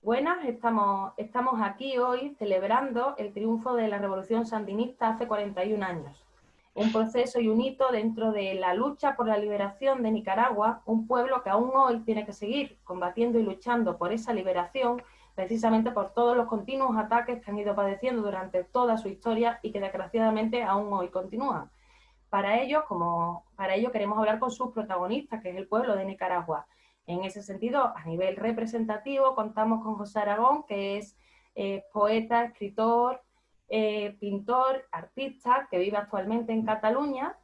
Buenas, estamos aquí hoy celebrando el triunfo de la Revolución Sandinista hace 41 años. Un proceso y un hito dentro de la lucha por la liberación de Nicaragua, un pueblo que aún hoy tiene que seguir combatiendo y luchando por esa liberación, precisamente por todos los continuos ataques que han ido padeciendo durante toda su historia y que desgraciadamente aún hoy continúan. Para ello queremos hablar con sus protagonistas, que es el pueblo de Nicaragua. En ese sentido, a nivel representativo, contamos con José Aragón, que es poeta, escritor, pintor, artista, que vive actualmente en Cataluña.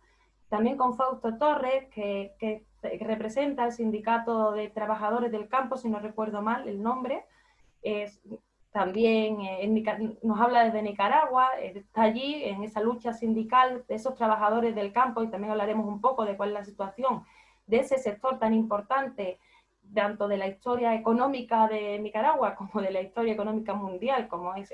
También con Fausto Torres, que representa el Sindicato de Trabajadores del Campo, si no recuerdo mal el nombre. También nos habla desde Nicaragua, está allí en esa lucha sindical de esos trabajadores del campo, y también hablaremos un poco de cuál es la situación de ese sector tan importante, tanto de la historia económica de Nicaragua como de la historia económica mundial, como es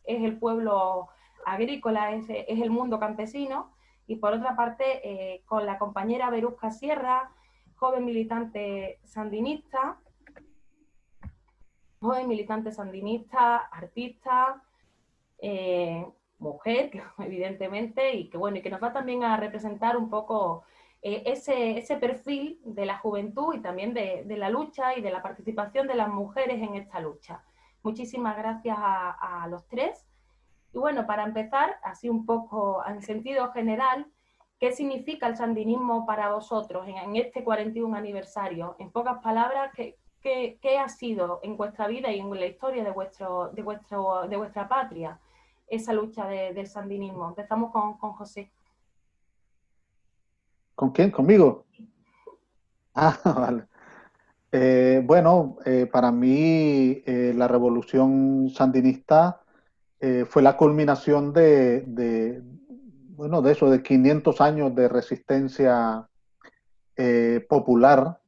el pueblo agrícola, es el mundo campesino. Y por otra parte, con la compañera Berusca Sierra, joven militante sandinista, artista, mujer, evidentemente, y que nos va también a representar un poco ese perfil de la juventud y también de la lucha y de la participación de las mujeres en esta lucha. Muchísimas gracias a los tres. Y bueno, para empezar, así un poco en sentido general, ¿qué significa el sandinismo para vosotros en este 41 aniversario? En pocas palabras, ¿qué ha sido en vuestra vida y en la historia de vuestra patria esa lucha del sandinismo? Empezamos con José. ¿Con quién? ¿Conmigo? Ah, vale. Para mí la revolución sandinista fue la culminación de eso, de 500 años de resistencia popular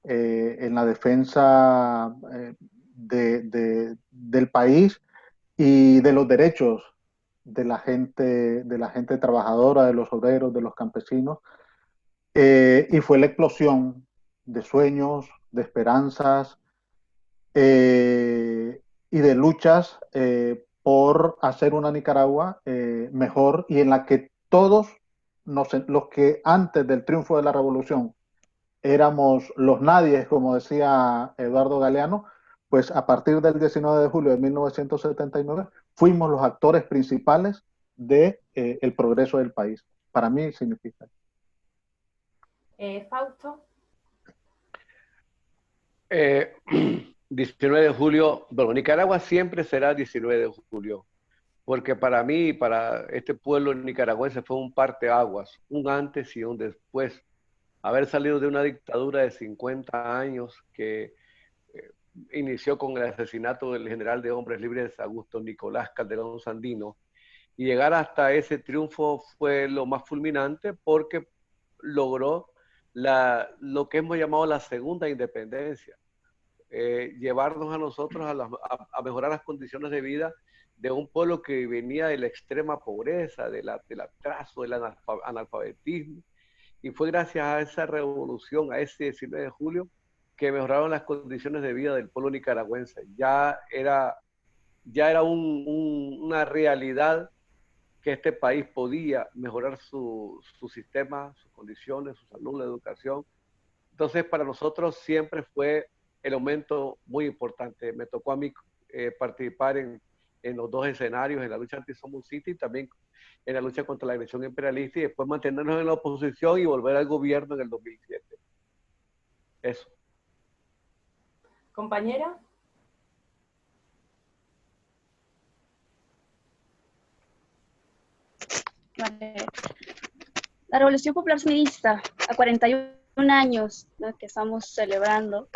en la defensa del país y de los derechos de la gente trabajadora, de los obreros, de los campesinos. Y fue la explosión de sueños, de esperanzas y de luchas por hacer una Nicaragua mejor, y en la que todos los que antes del triunfo de la revolución éramos los nadies, como decía Eduardo Galeano, pues a partir del 19 de julio de 1979 fuimos los actores principales de el progreso del país. Para mí significa. Fausto. 19 de julio, bueno, Nicaragua siempre será 19 de julio, porque para mí y para este pueblo nicaragüense fue un parteaguas, un antes y un después. Haber salido de una dictadura de 50 años que inició con el asesinato del general de Hombres Libres Augusto Nicolás Calderón Sandino, y llegar hasta ese triunfo fue lo más fulminante porque logró lo que hemos llamado la segunda independencia. Llevarnos a nosotros a mejorar las condiciones de vida de un pueblo que venía de la extrema pobreza, del atraso, del analfabetismo, y fue gracias a esa revolución, a ese 19 de julio, que mejoraron las condiciones de vida del pueblo nicaragüense. Ya era una realidad que este país podía mejorar su sistema, sus condiciones, su salud, la educación. Entonces, para nosotros siempre fue el aumento muy importante. Me tocó a mí participar en los dos escenarios, en la lucha anti-Somos City y también en la lucha contra la agresión imperialista, y después mantenernos en la oposición y volver al gobierno en el 2007. Eso. Compañera. Vale. La Revolución Popular Sandinista, a 41 años, ¿no?, que estamos celebrando,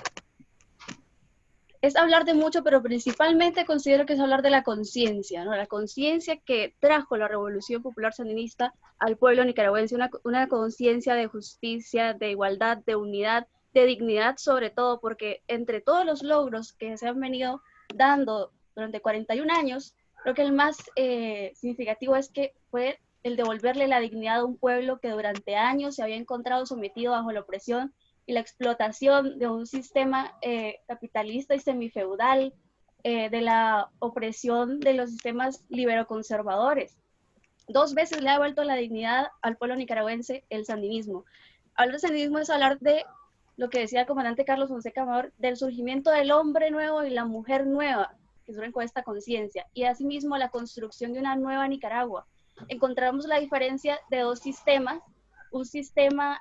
es hablar de mucho, pero principalmente considero que es hablar de la conciencia, ¿no? La conciencia que trajo la Revolución Popular Sandinista al pueblo nicaragüense, una conciencia de justicia, de igualdad, de unidad, de dignidad sobre todo, porque entre todos los logros que se han venido dando durante 41 años, creo que el más significativo es que fue el devolverle la dignidad a un pueblo que durante años se había encontrado sometido bajo la opresión y la explotación de un sistema capitalista y semifeudal, de la opresión de los sistemas liberoconservadores. 2 veces le ha devuelto la dignidad al pueblo nicaragüense el sandinismo. Hablar de sandinismo es hablar de lo que decía el comandante Carlos Fonseca Amador, del surgimiento del hombre nuevo y la mujer nueva, que surgen con esta conciencia, y asimismo la construcción de una nueva Nicaragua. Encontramos la diferencia de 2 sistemas, un sistema,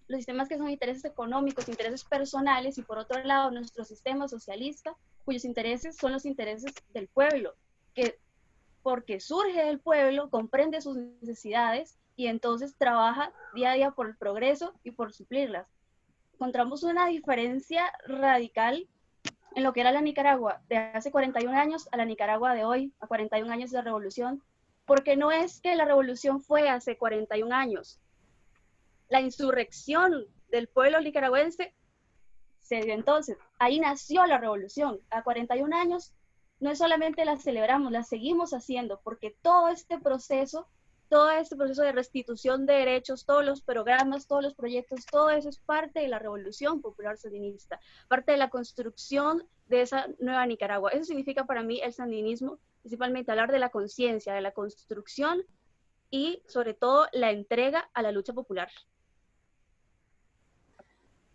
los sistemas que son intereses económicos, intereses personales, y por otro lado nuestro sistema socialista, cuyos intereses son los intereses del pueblo, que porque surge del pueblo, comprende sus necesidades y entonces trabaja día a día por el progreso y por suplirlas. Encontramos una diferencia radical en lo que era la Nicaragua de hace 41 años a la Nicaragua de hoy, a 41 años de revolución, porque no es que la revolución fue hace 41 años. La insurrección del pueblo nicaragüense se dio entonces. Ahí nació la revolución. A 41 años no es solamente la celebramos, la seguimos haciendo, porque todo este proceso de restitución de derechos, todos los programas, todos los proyectos, todo eso es parte de la Revolución Popular Sandinista, parte de la construcción de esa nueva Nicaragua. Eso significa para mí el sandinismo, principalmente hablar de la conciencia, de la construcción y sobre todo la entrega a la lucha popular.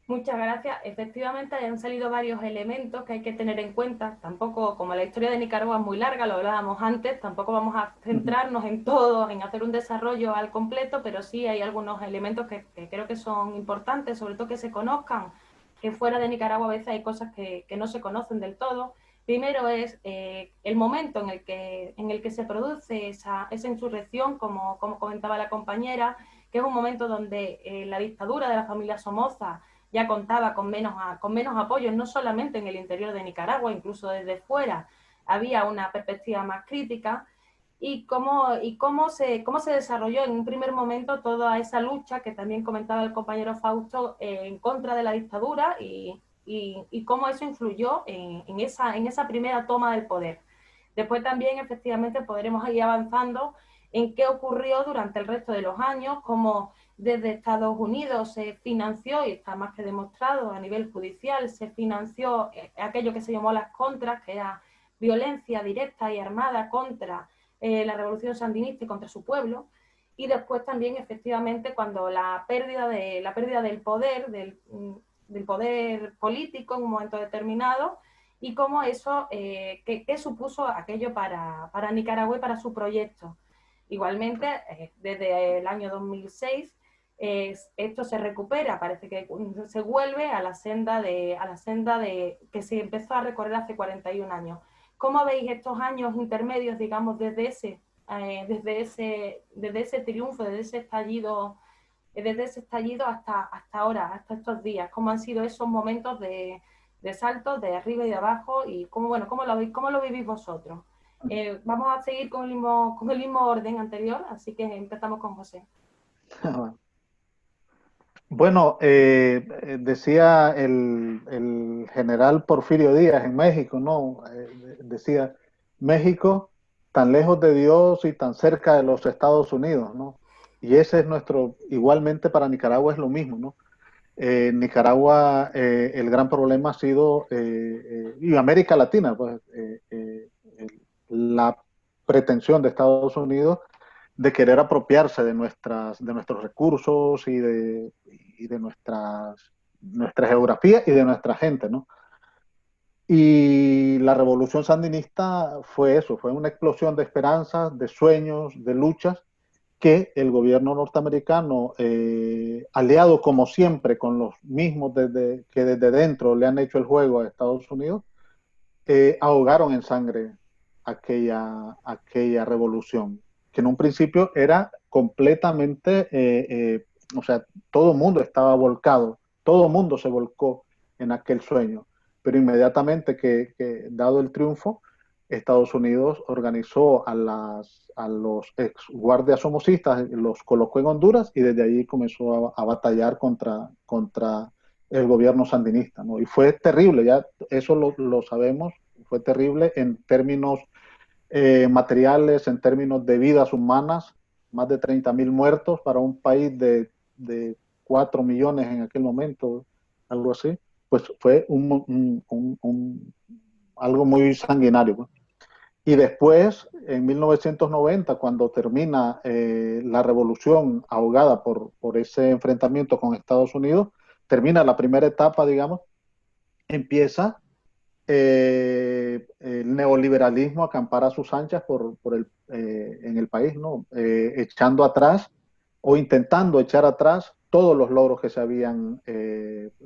Muchas gracias. Efectivamente, han salido varios elementos que hay que tener en cuenta. Tampoco, como la historia de Nicaragua es muy larga, lo hablábamos antes, tampoco vamos a centrarnos en todo, en hacer un desarrollo al completo, pero sí hay algunos elementos que creo que son importantes, sobre todo que se conozcan, que fuera de Nicaragua a veces hay cosas que no se conocen del todo. Primero es el momento en el que se produce esa insurrección, como comentaba la compañera, que es un momento donde la dictadura de la familia Somoza ya contaba con menos apoyos, no solamente en el interior de Nicaragua, incluso desde fuera había una perspectiva más crítica, y cómo se desarrolló en un primer momento toda esa lucha que también comentaba el compañero Fausto en contra de la dictadura y cómo eso influyó en esa primera toma del poder. Después también efectivamente podremos ir avanzando en qué ocurrió durante el resto de los años, cómo desde Estados Unidos se financió, y está más que demostrado a nivel judicial, se financió aquello que se llamó las contras, que era violencia directa y armada contra la revolución sandinista y contra su pueblo. Y después también efectivamente cuando la pérdida del poder, del poder político en un momento determinado, y cómo eso, qué supuso aquello para Nicaragua y para su proyecto. Igualmente, desde el año 2006, esto se recupera, parece que se vuelve a la senda de que se empezó a recorrer hace 41 años. ¿Cómo veis estos años intermedios, digamos, desde ese triunfo, desde ese estallido hasta ahora, hasta estos días? ¿Cómo han sido esos momentos de saltos de arriba y de abajo? Y cómo lo vivís vosotros. Vamos a seguir con el mismo orden anterior, así que empezamos con José. Bueno, decía el general Porfirio Díaz en México, ¿no? Decía, México tan lejos de Dios y tan cerca de los Estados Unidos, ¿no? Y ese es igualmente para Nicaragua es lo mismo, ¿no? Nicaragua, el gran problema ha sido, y América Latina, pues, la pretensión de Estados Unidos de querer apropiarse de nuestros recursos y de nuestra geografía y de nuestra gente, ¿no? Y la revolución sandinista fue eso, fue una explosión de esperanzas, de sueños, de luchas, que el gobierno norteamericano, aliado como siempre con los mismos que desde dentro le han hecho el juego a Estados Unidos, ahogaron en sangre aquella revolución, que en un principio era completamente, o sea, todo el mundo estaba volcado, todo el mundo se volcó en aquel sueño, pero inmediatamente que dado el triunfo, Estados Unidos organizó a los ex guardias somocistas, los colocó en Honduras y desde allí comenzó a batallar contra el gobierno sandinista, ¿no? Y fue terrible, ya eso lo sabemos, fue terrible en términos materiales, en términos de vidas humanas, más de 30.000 muertos para un país de 4 millones en aquel momento, algo así, pues fue algo muy sanguinario, pues. Y después, en 1990, cuando termina la revolución ahogada por ese enfrentamiento con Estados Unidos, termina la primera etapa, digamos, empieza el neoliberalismo a acampar a sus anchas en el país, ¿no? Echando atrás o intentando echar atrás todos los logros que se habían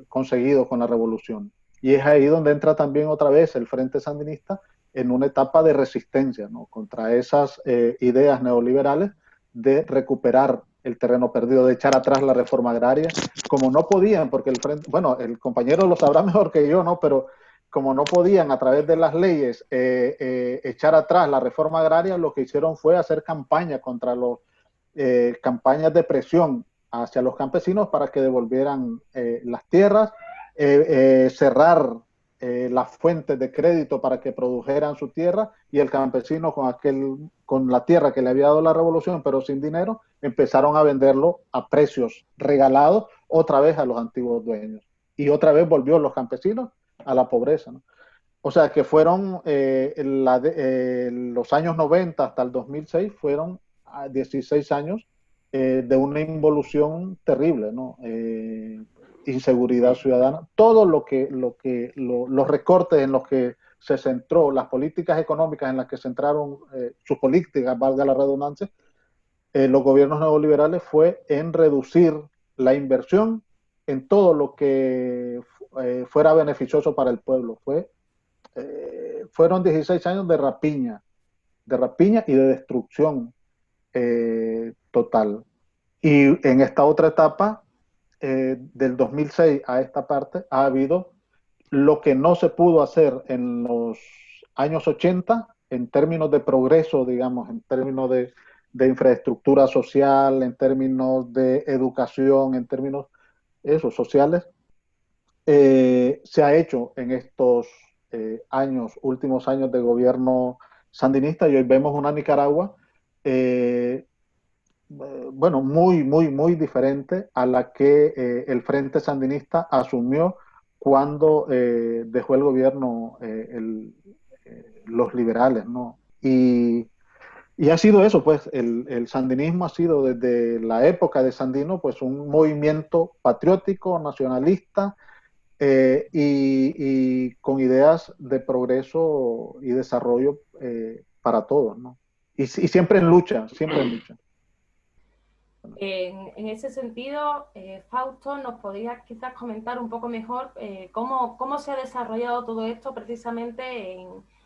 conseguido con la revolución. Y es ahí donde entra también otra vez el Frente Sandinista en una etapa de resistencia, ¿no? Contra esas ideas neoliberales de recuperar el terreno perdido, de echar atrás la reforma agraria, como no podían, porque el Frente, bueno, el compañero lo sabrá mejor que yo, ¿no? Pero como no podían a través de las leyes echar atrás la reforma agraria, lo que hicieron fue hacer campaña contra campañas de presión hacia los campesinos para que devolvieran las tierras, cerrar las fuentes de crédito para que produjeran su tierra, y el campesino con la tierra que le había dado la revolución, pero sin dinero, empezaron a venderlo a precios regalados otra vez a los antiguos dueños. Y otra vez volvió los campesinos a la pobreza, ¿no? O sea que fueron los años 90 hasta el 2006 fueron 16 años de una involución terrible, ¿no? Inseguridad ciudadana, todo los recortes en los que se centró, las políticas económicas en las que centraron sus políticas, valga la redundancia, los gobiernos neoliberales, fue en reducir la inversión en todo lo que fuera beneficioso para el pueblo. Fueron 16 años de rapiña y de destrucción total. Y en esta otra etapa, del 2006 a esta parte, ha habido lo que no se pudo hacer en los años 80 en términos de progreso, digamos, en términos de infraestructura social, en términos de educación, en términos sociales, se ha hecho en estos últimos años de gobierno sandinista, y hoy vemos una Nicaragua bueno, muy diferente a la que el Frente Sandinista asumió cuando dejó el gobierno los liberales, ¿no? Y ha sido eso, pues, el sandinismo ha sido desde la época de Sandino, pues, un movimiento patriótico, nacionalista, y con ideas de progreso y desarrollo para todos, ¿no? Y siempre en lucha, siempre en lucha. En ese sentido, Fausto, ¿nos podrías quizás comentar un poco mejor cómo se ha desarrollado todo esto precisamente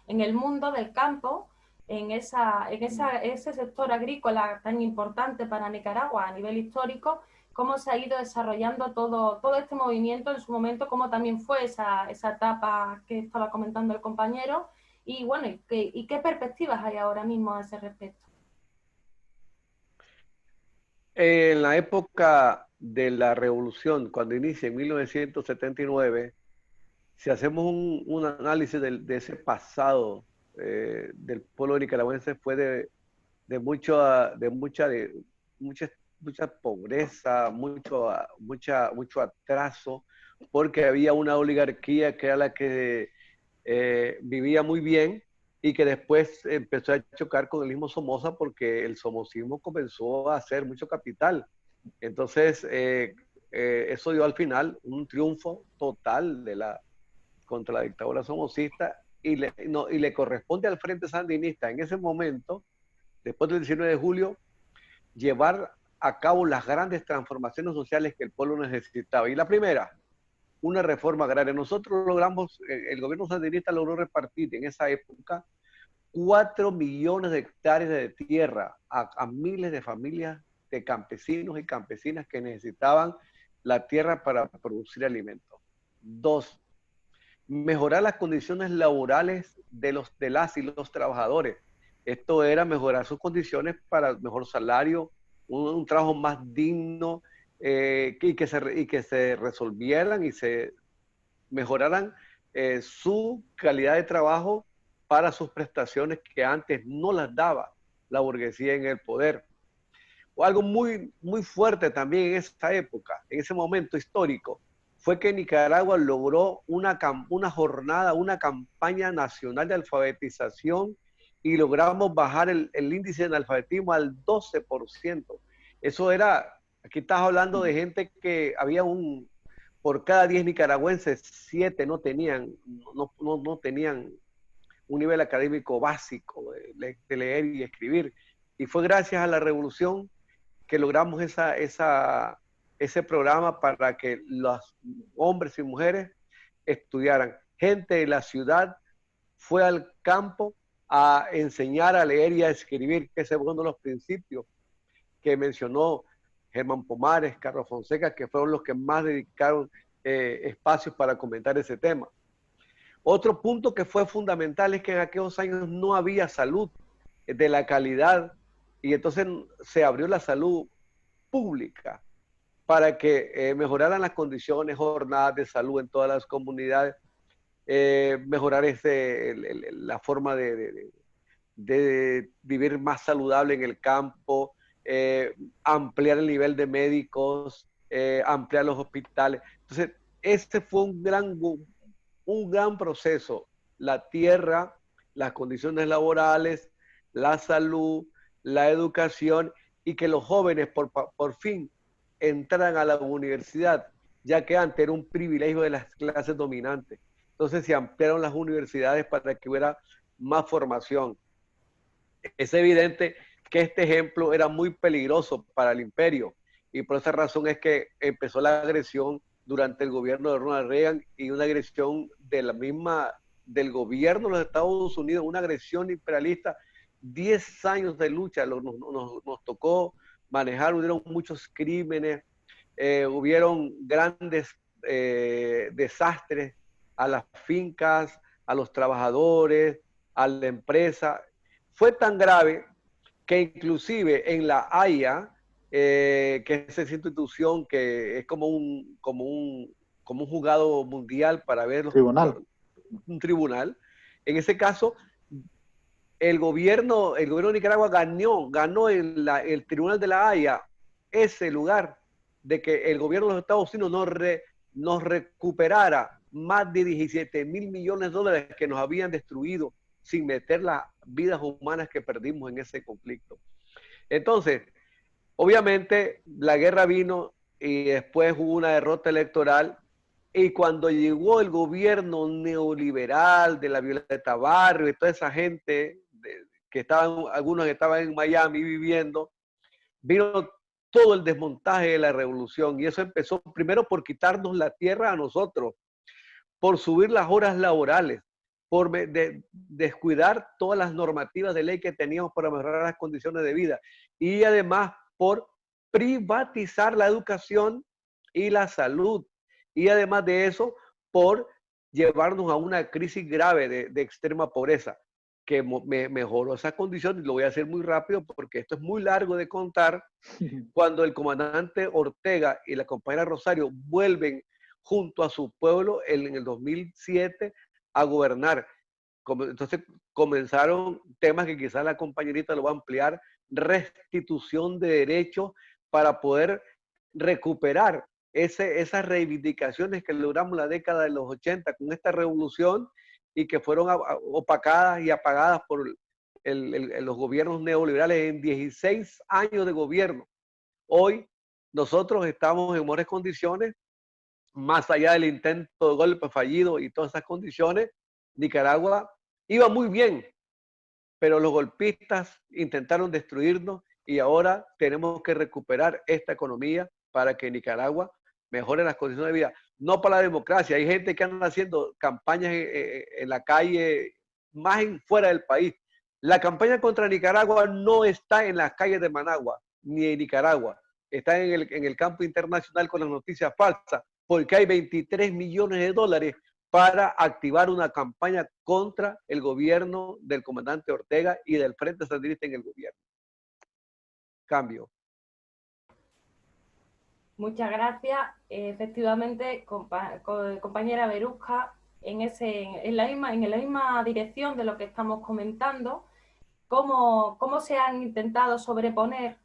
en el mundo del campo, en ese sector agrícola tan importante para Nicaragua a nivel histórico? ¿Cómo se ha ido desarrollando todo este movimiento en su momento? ¿Cómo también fue esa etapa que estaba comentando el compañero? Y bueno, ¿y qué perspectivas hay ahora mismo a ese respecto? En la época de la revolución, cuando inicia en 1979, si hacemos un análisis de ese pasado del pueblo nicaragüense, fue de mucha pobreza, mucho atraso, porque había una oligarquía que era la que vivía muy bien, y que después empezó a chocar con el mismo Somoza, porque el somocismo comenzó a hacer mucho capital. Entonces, eso dio al final un triunfo total contra la dictadura somocista, y le corresponde al Frente Sandinista en ese momento, después del 19 de julio, llevar a cabo las grandes transformaciones sociales que el pueblo necesitaba. Y la primera, una reforma agraria. Nosotros logramos, el gobierno sandinista logró repartir en esa época 4 millones de hectáreas de tierra a miles de familias de campesinos y campesinas que necesitaban la tierra para producir alimentos. 2, mejorar las condiciones laborales de las y los trabajadores. Esto era mejorar sus condiciones para mejor salario, un trabajo más digno, y que se resolvieran y se mejoraran su calidad de trabajo para sus prestaciones que antes no las daba la burguesía en el poder. algo muy, muy fuerte también en esa época, en ese momento histórico, fue que Nicaragua logró una jornada, una campaña nacional de alfabetización y logramos bajar el índice de analfabetismo al 12%. Eso era, aquí estás hablando de gente que había por cada 10 nicaragüenses, 7 no tenían un nivel académico básico de leer y escribir. Y fue gracias a la revolución que logramos ese programa para que los hombres y mujeres estudiaran. Gente de la ciudad fue al campo a enseñar a leer y a escribir, que ese es uno de los principios que mencionó Germán Pomares, Carlos Fonseca, que fueron los que más dedicaron espacios para comentar ese tema. Otro punto que fue fundamental es que en aquellos años no había salud de la calidad y entonces se abrió la salud pública para que mejoraran las condiciones, jornadas de salud en todas las comunidades, mejorar la forma de vivir más saludable en el campo, ampliar el nivel de médicos, ampliar los hospitales. Entonces, este fue un gran proceso. La tierra, las condiciones laborales, la salud, la educación y que los jóvenes por fin entraran a la universidad, ya que antes era un privilegio de las clases dominantes. Entonces se ampliaron las universidades para que hubiera más formación. Es evidente que este ejemplo era muy peligroso para el imperio y por esa razón es que empezó la agresión durante el gobierno de Ronald Reagan y una agresión del gobierno de los Estados Unidos, una agresión imperialista. 10 años de lucha nos tocó manejar, hubieron muchos crímenes, hubieron grandes desastres a las fincas, a los trabajadores, a la empresa. Fue tan grave que inclusive en la Haya, que es esa institución que es como un juzgado mundial para ver un tribunal, en ese caso el gobierno de Nicaragua ganó el Tribunal de la Haya ese lugar de que el gobierno de los Estados Unidos nos recuperara más de 17.000 millones de dólares que nos habían destruido sin meter las vidas humanas que perdimos en ese conflicto. Entonces, obviamente la guerra vino y después hubo una derrota electoral y cuando llegó el gobierno neoliberal de la Violeta Barrio y toda esa gente algunos que estaban en Miami viviendo, vino todo el desmontaje de la revolución y eso empezó primero por quitarnos la tierra a nosotros, por subir las horas laborales, por descuidar todas las normativas de ley que teníamos para mejorar las condiciones de vida y además por privatizar la educación y la salud y además de eso por llevarnos a una crisis grave de extrema pobreza que mejoró esas condiciones. Lo voy a hacer muy rápido porque esto es muy largo de contar. Cuando el comandante Ortega y la compañera Rosario vuelven junto a su pueblo en el 2007 a gobernar. Entonces comenzaron temas que quizás la compañerita lo va a ampliar, restitución de derechos para poder recuperar esas reivindicaciones que logramos en la década de los 80 con esta revolución y que fueron opacadas y apagadas por los gobiernos neoliberales en 16 años de gobierno. Hoy nosotros estamos en mejores condiciones, más allá del intento de golpe fallido y todas esas condiciones. Nicaragua iba muy bien, pero los golpistas intentaron destruirnos y ahora tenemos que recuperar esta economía para que Nicaragua mejore las condiciones de vida. No para la democracia, hay gente que anda haciendo campañas en la calle, más fuera del país. La campaña contra Nicaragua no está en las calles de Managua, ni en Nicaragua. Está en el campo internacional con las noticias falsas, porque hay 23 millones de dólares para activar una campaña contra el gobierno del comandante Ortega y del Frente Sandinista en el gobierno. Cambio. Muchas gracias. Efectivamente, compañera Berusca, en la misma dirección de lo que estamos comentando, cómo se han intentado sobreponer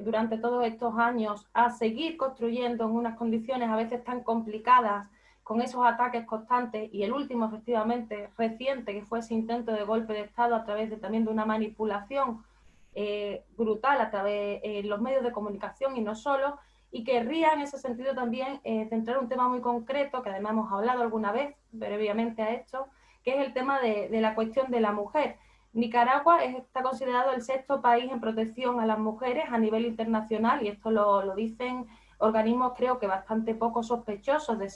durante todos estos años a seguir construyendo en unas condiciones a veces tan complicadas, con esos ataques constantes, y el último efectivamente reciente, que fue ese intento de golpe de Estado a través también de una manipulación brutal a través de los medios de comunicación y no solo, y querría en ese sentido también centrar un tema muy concreto, que además hemos hablado alguna vez previamente a esto, que es el tema de la cuestión de la mujer. Nicaragua está considerado el 6º país en protección a las mujeres a nivel internacional, y esto lo dicen organismos creo que bastante poco sospechosos de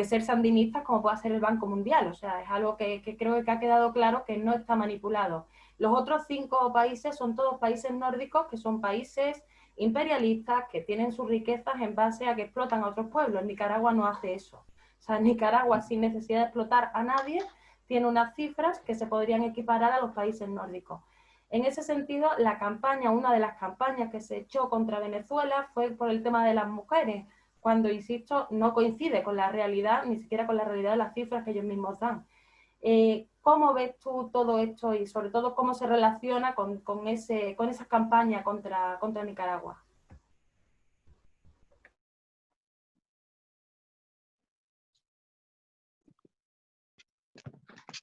ser sandinistas, como puede ser el Banco Mundial. O sea, es algo que creo que ha quedado claro que no está manipulado. Los otros 5 países son todos países nórdicos, que son países imperialistas, que tienen sus riquezas en base a que explotan a otros pueblos. Nicaragua no hace eso. O sea, Nicaragua, sin necesidad de explotar a nadie, tiene unas cifras que se podrían equiparar a los países nórdicos. En ese sentido, la campaña, una de las campañas que se echó contra Venezuela fue por el tema de las mujeres, cuando, insisto, no coincide con la realidad, ni siquiera con la realidad de las cifras que ellos mismos dan. ¿Cómo ves tú todo esto y sobre todo cómo se relaciona con esa campaña contra Nicaragua?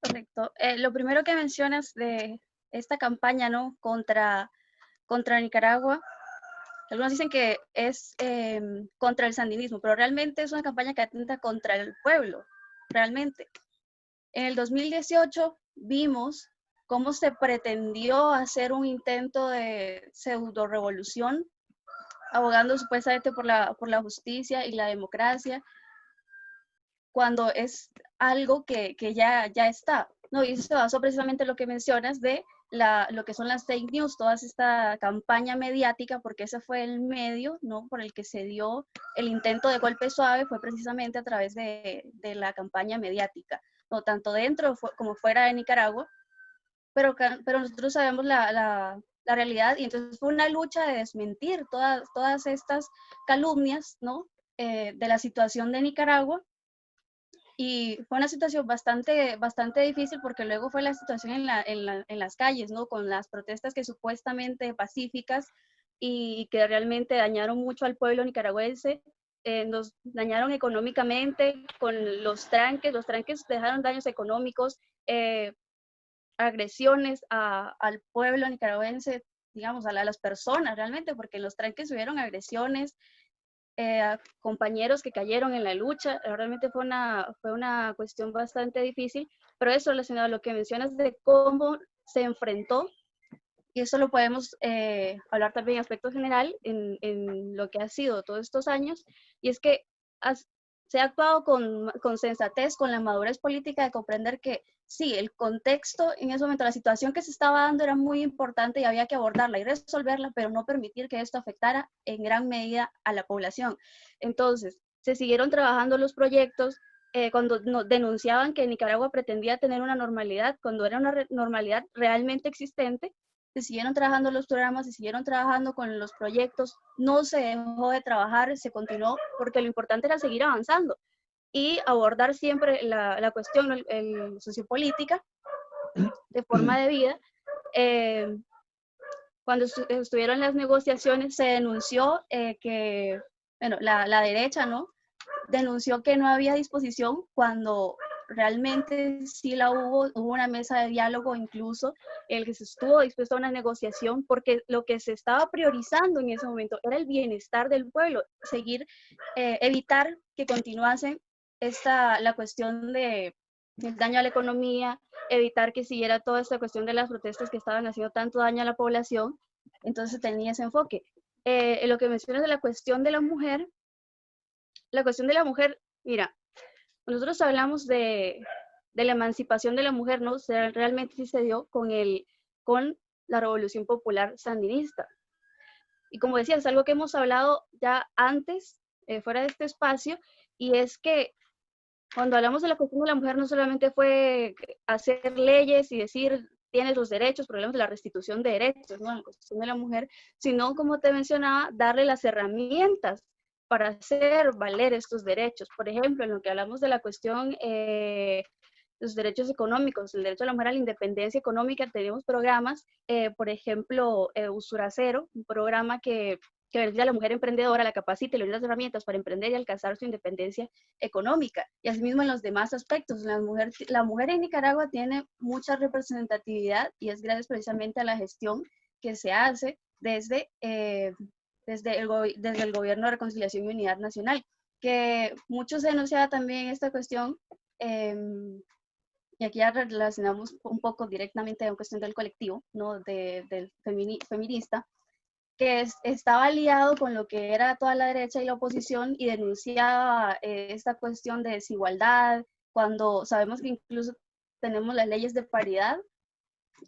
Correcto. Lo primero que mencionas de esta campaña, ¿no?, contra Nicaragua, algunos dicen que es contra el sandinismo, pero realmente es una campaña que atenta contra el pueblo, realmente. En el 2018 vimos cómo se pretendió hacer un intento de pseudo revolución, abogando supuestamente por la justicia y la democracia, cuando es algo que ya está, ¿no? Y eso se basó precisamente en lo que mencionas de lo que son las fake news, toda esta campaña mediática, porque ese fue el medio, ¿no?, por el que se dio el intento de golpe suave, fue precisamente a través de la campaña mediática, ¿no?, tanto dentro como fuera de Nicaragua, pero nosotros sabemos la realidad, y entonces fue una lucha de desmentir todas estas calumnias, ¿no?, de la situación de Nicaragua. Y fue una situación bastante difícil, porque luego fue la situación en las calles, ¿no?, con las protestas que supuestamente pacíficas y que realmente dañaron mucho al pueblo nicaragüense. Nos dañaron económicamente con los tranques dejaron daños económicos, agresiones al pueblo nicaragüense, digamos, a las personas realmente, porque en los tranques hubieron agresiones, a compañeros que cayeron en la lucha. Realmente fue una cuestión bastante difícil, pero eso relacionado a lo que mencionas de cómo se enfrentó, y eso lo podemos hablar también en aspecto general en lo que ha sido todos estos años, y es que se ha actuado con sensatez, con la madurez política de comprender que sí, el contexto en ese momento, la situación que se estaba dando era muy importante y había que abordarla y resolverla, pero no permitir que esto afectara en gran medida a la población. Entonces, se siguieron trabajando los proyectos. Cuando denunciaban que Nicaragua pretendía tener una normalidad, cuando era una normalidad realmente existente, se siguieron trabajando los programas, se siguieron trabajando con los proyectos, no se dejó de trabajar, se continuó, porque lo importante era seguir avanzando y abordar siempre la cuestión sociopolítica de forma de vida. Cuando estuvieron las negociaciones, se denunció que, bueno, la derecha, ¿no?, denunció que no había disposición, cuando realmente sí hubo una mesa de diálogo, incluso el que se estuvo dispuesto a una negociación, porque lo que se estaba priorizando en ese momento era el bienestar del pueblo, evitar que continuasen la cuestión del daño a la economía, evitar que siguiera toda esta cuestión de las protestas que estaban haciendo tanto daño a la población. Entonces tenía ese enfoque. Lo que mencionas de la cuestión de la mujer, mira, nosotros hablamos de la emancipación de la mujer, ¿no? O sea, realmente sí se dio con la Revolución Popular Sandinista. Y como decía, es algo que hemos hablado ya antes, fuera de este espacio, y es que cuando hablamos de la cuestión de la mujer, no solamente fue hacer leyes y decir tienes los derechos, problemas de la restitución de derechos, ¿no?, la cuestión de la mujer, sino, como te mencionaba, darle las herramientas para hacer valer estos derechos. Por ejemplo, en lo que hablamos de la cuestión los derechos económicos, el derecho a la mujer a la independencia económica. Tenemos programas, por ejemplo, Usura Cero, un programa que beneficia a la mujer emprendedora, la capacita y le da las herramientas para emprender y alcanzar su independencia económica. Y asimismo en los demás aspectos, la mujer en Nicaragua tiene mucha representatividad y es gracias precisamente a la gestión que se hace desde el Gobierno de Reconciliación y Unidad Nacional, que mucho se denunciaba también esta cuestión, y aquí ya relacionamos un poco directamente a una cuestión del colectivo, ¿no? Del feminista, que estaba aliado con lo que era toda la derecha y la oposición y denunciaba esta cuestión de desigualdad, cuando sabemos que incluso tenemos las leyes de paridad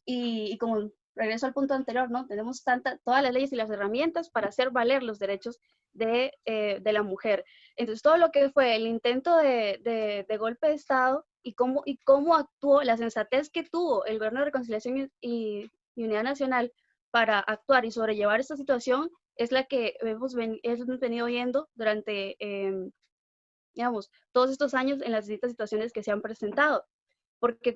y como regreso al punto anterior, ¿no? Tenemos todas las leyes y las herramientas para hacer valer los derechos de la mujer. Entonces, todo lo que fue el intento de golpe de Estado y cómo actuó, la sensatez que tuvo el Gobierno de Reconciliación y Unidad Nacional para actuar y sobrellevar esta situación es la que hemos venido viendo durante, digamos, todos estos años en las distintas situaciones que se han presentado. Porque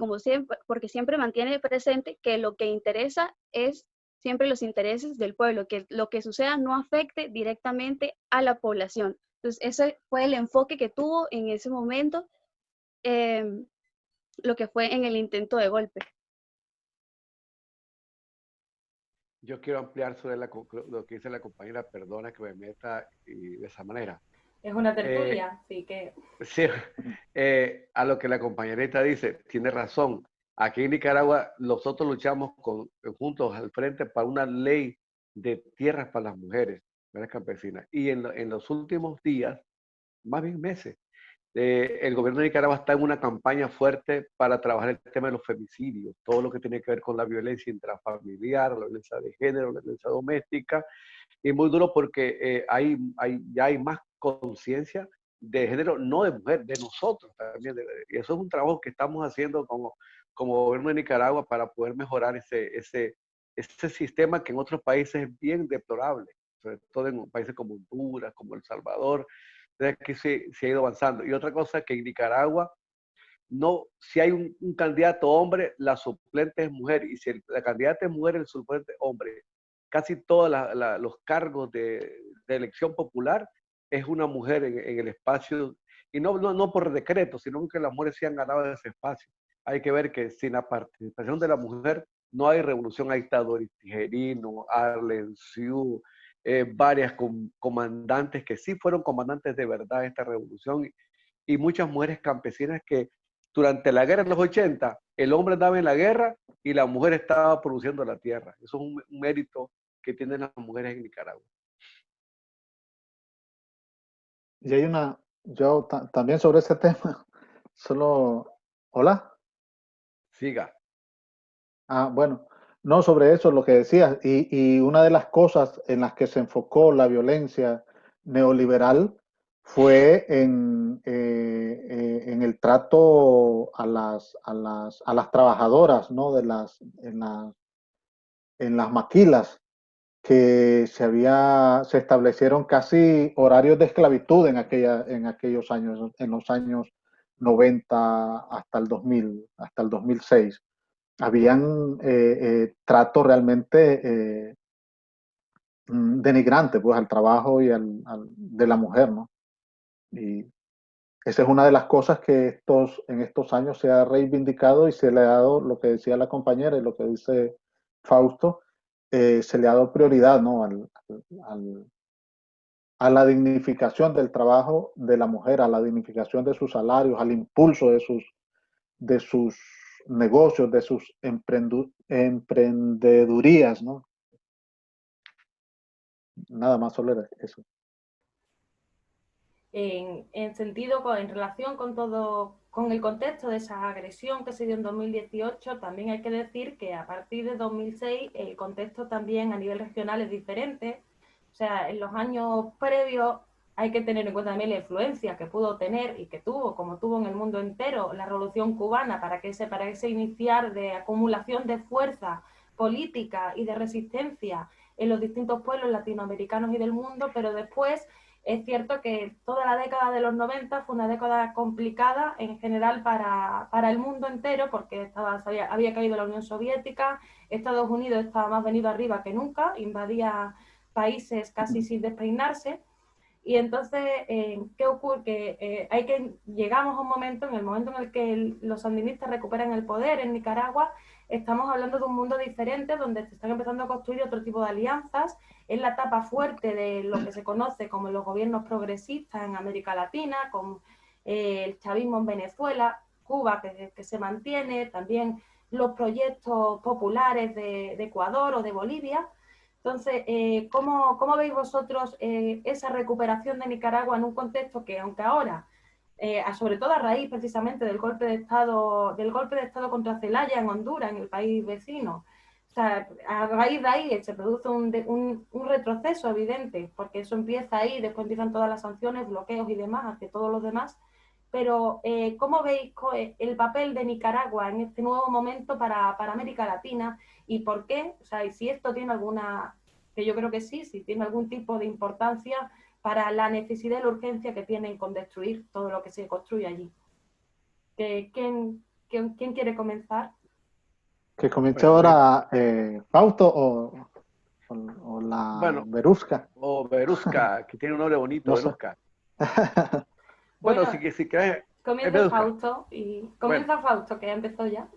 siempre mantiene presente que lo que interesa es siempre los intereses del pueblo, que lo que suceda no afecte directamente a la población. Entonces, ese fue el enfoque que tuvo en ese momento lo que fue en el intento de golpe. Yo quiero ampliar sobre lo que dice la compañera, perdona que me meta de esa manera. Es una tertulia, así que... Sí, a lo que la compañerita dice, tiene razón. Aquí en Nicaragua nosotros luchamos juntos al frente para una ley de tierras para las mujeres campesinas. Y en los últimos días, más bien meses, el gobierno de Nicaragua está en una campaña fuerte para trabajar el tema de los femicidios, todo lo que tiene que ver con la violencia intrafamiliar, la violencia de género, la violencia doméstica. Y muy duro porque ya hay más conciencia de género, no de mujer, de nosotros también. Y eso es un trabajo que estamos haciendo como gobierno de Nicaragua para poder mejorar ese sistema que en otros países es bien deplorable, sobre todo en países como Honduras, como El Salvador. Aquí se ha ido avanzando. Y otra cosa que en Nicaragua, si hay un candidato hombre, la suplente es mujer. Y si la candidata es mujer, el suplente es hombre. Casi todos los cargos de elección popular es una mujer en el espacio, y no por decreto, sino que las mujeres sí han ganado ese espacio. Hay que ver que sin la participación de la mujer no hay revolución. Ahí está Doris Tijerino, Arlen Siu, varias comandantes que sí fueron comandantes de verdad de esta revolución, y muchas mujeres campesinas que durante la guerra de los 80, el hombre andaba en la guerra y la mujer estaba produciendo la tierra. Eso es un mérito que tienen las mujeres en Nicaragua. Y hay yo también sobre ese tema, ¿hola? Siga. Bueno, no, sobre eso, lo que decías, y una de las cosas en las que se enfocó la violencia neoliberal fue en el trato a las trabajadoras, ¿no? En las maquilas, que se establecieron casi horarios de esclavitud en aquellos años, en los años 90 hasta el 2006. Habían trato realmente denigrante, pues, al trabajo y de la mujer, ¿no? Y esa es una de las cosas que en estos años se ha reivindicado y se le ha dado, lo que decía la compañera y lo que dice Fausto, se le ha dado prioridad, ¿no? A la dignificación del trabajo de la mujer, a la dignificación de sus salarios, al impulso de sus negocios, de sus emprendedurías, ¿no? Nada más sobre eso. En relación con el contexto de esa agresión que se dio en 2018, también hay que decir que a partir de 2006 el contexto también a nivel regional es diferente. O sea, en los años previos hay que tener en cuenta también la influencia que pudo tener y que tuvo, como tuvo en el mundo entero, la Revolución Cubana para ese iniciar de acumulación de fuerza política y de resistencia en los distintos pueblos latinoamericanos y del mundo, pero después es cierto que toda la década de los 90 fue una década complicada en general para el mundo entero, porque había caído la Unión Soviética, Estados Unidos estaba más venido arriba que nunca, invadía países casi sin despeinarse. Y entonces, ¿qué ocurre? Que llegamos a un momento, en el momento en el que los sandinistas recuperan el poder en Nicaragua, estamos hablando de un mundo diferente, donde se están empezando a construir otro tipo de alianzas. Es la etapa fuerte de lo que se conoce como los gobiernos progresistas en América Latina, con el chavismo en Venezuela, Cuba que se mantiene, también los proyectos populares de Ecuador o de Bolivia. Entonces, ¿cómo veis vosotros esa recuperación de Nicaragua en un contexto que, aunque ahora, sobre todo a raíz precisamente del golpe de Estado contra Zelaya en Honduras, en el país vecino, o sea, a raíz de ahí se produce un retroceso evidente, porque eso empieza ahí, después empiezan todas las sanciones, bloqueos y demás hacia todos los demás. Pero, ¿cómo veis el papel de Nicaragua en este nuevo momento para América Latina? ¿Y por qué? O sea, y si esto tiene alguna, que yo creo que sí, si tiene algún tipo de importancia para la necesidad y la urgencia que tienen con destruir todo lo que se construye allí. ¿Quién quiere comenzar? Que comience Bueno, ahora Fausto o la bueno, Verusca. o Verusca, que tiene un nombre bonito, No sé. Verusca. Bueno, Bueno, si crees, comienza Verusca. Fausto, Bueno, Fausto, que ya empezó ya.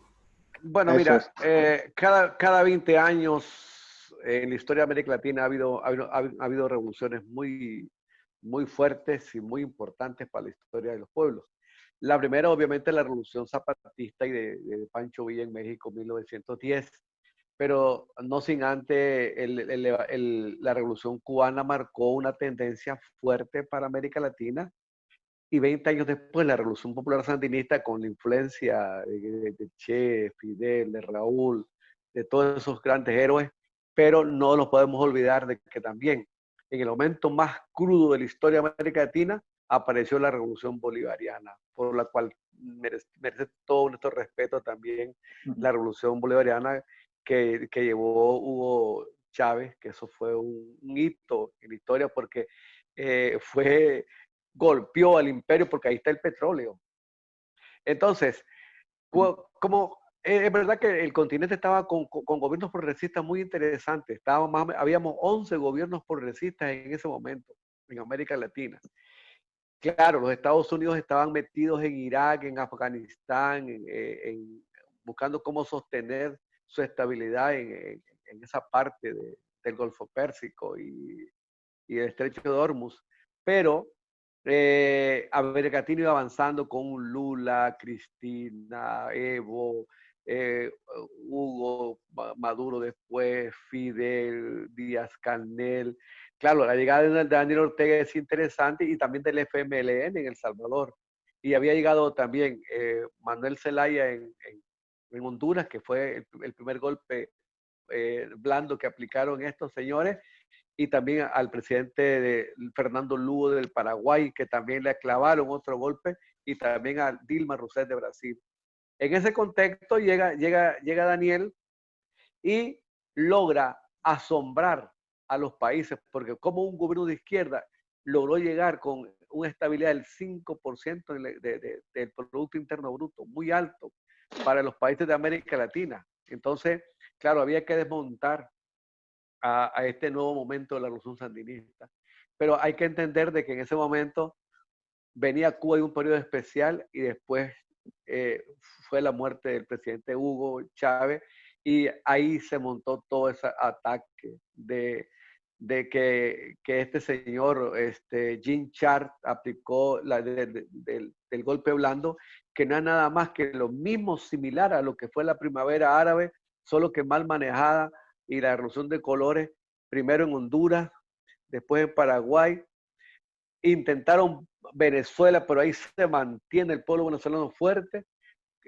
bueno, Eso mira, es. cada 20 años en la historia de América Latina ha habido revoluciones muy fuertes y muy importantes para la historia de los pueblos. La primera, obviamente, la Revolución Zapatista y de Pancho Villa en México, 1910, pero no sin antes la Revolución Cubana marcó una tendencia fuerte para América Latina, y 20 años después la Revolución Popular Sandinista, con la influencia de Che, Fidel, de Raúl, de todos esos grandes héroes, pero no nos podemos olvidar de que también en el momento más crudo de la historia de América Latina apareció la Revolución Bolivariana, por la cual merece todo nuestro respeto también la Revolución Bolivariana que llevó Hugo Chávez, que eso fue un hito en la historia, porque golpeó al imperio, porque ahí está el petróleo. Entonces, como es verdad que el continente estaba con gobiernos progresistas muy interesantes. Habíamos 11 gobiernos progresistas en ese momento en América Latina. Claro, los Estados Unidos estaban metidos en Irak, en Afganistán, buscando cómo sostener su estabilidad en esa parte del Golfo Pérsico y el Estrecho de Hormuz. Pero América Latina iba avanzando con Lula, Cristina, Evo, Hugo, Maduro después, Fidel, Díaz-Canel. Claro, la llegada de Daniel Ortega es interesante, y también del FMLN en El Salvador. Y había llegado también Manuel Zelaya en Honduras, que fue el primer golpe blando que aplicaron estos señores, y también al presidente Fernando Lugo del Paraguay, que también le clavaron otro golpe, y también a Dilma Rousseff de Brasil. En ese contexto llega Daniel y logra asombrar a los países, porque como un gobierno de izquierda logró llegar con una estabilidad del 5% del Producto Interno Bruto, muy alto para los países de América Latina. Entonces, claro, había que desmontar a este nuevo momento de la revolución sandinista. Pero hay que entender de que en ese momento venía Cuba de un periodo especial, y después fue la muerte del presidente Hugo Chávez, y ahí se montó todo ese ataque de que este señor, Jean Chart, aplicó del golpe blando, que no es nada más que lo mismo, similar a lo que fue la primavera árabe, solo que mal manejada, y la revolución de colores, primero en Honduras, después en Paraguay. Intentaron Venezuela, pero ahí se mantiene el pueblo venezolano fuerte.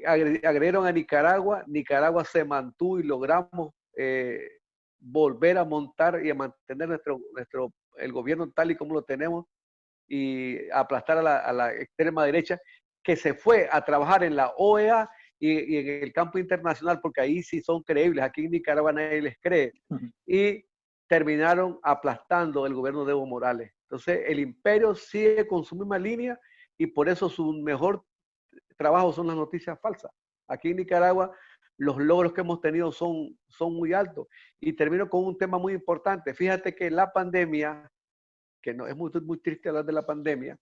Agredieron a Nicaragua, Nicaragua se mantuvo, y logramos volver a montar y a mantener el gobierno tal y como lo tenemos, y aplastar a la extrema derecha, que se fue a trabajar en la OEA y en el campo internacional, porque ahí sí son creíbles. Aquí en Nicaragua nadie les cree. Y terminaron aplastando el gobierno de Evo Morales. Entonces, el imperio sigue con su misma línea y por eso su mejor trabajo son las noticias falsas. Aquí en Nicaragua, los logros que hemos tenido son muy altos. Y termino con un tema muy importante. Fíjate que la pandemia, que no, es muy triste hablar de la pandemia,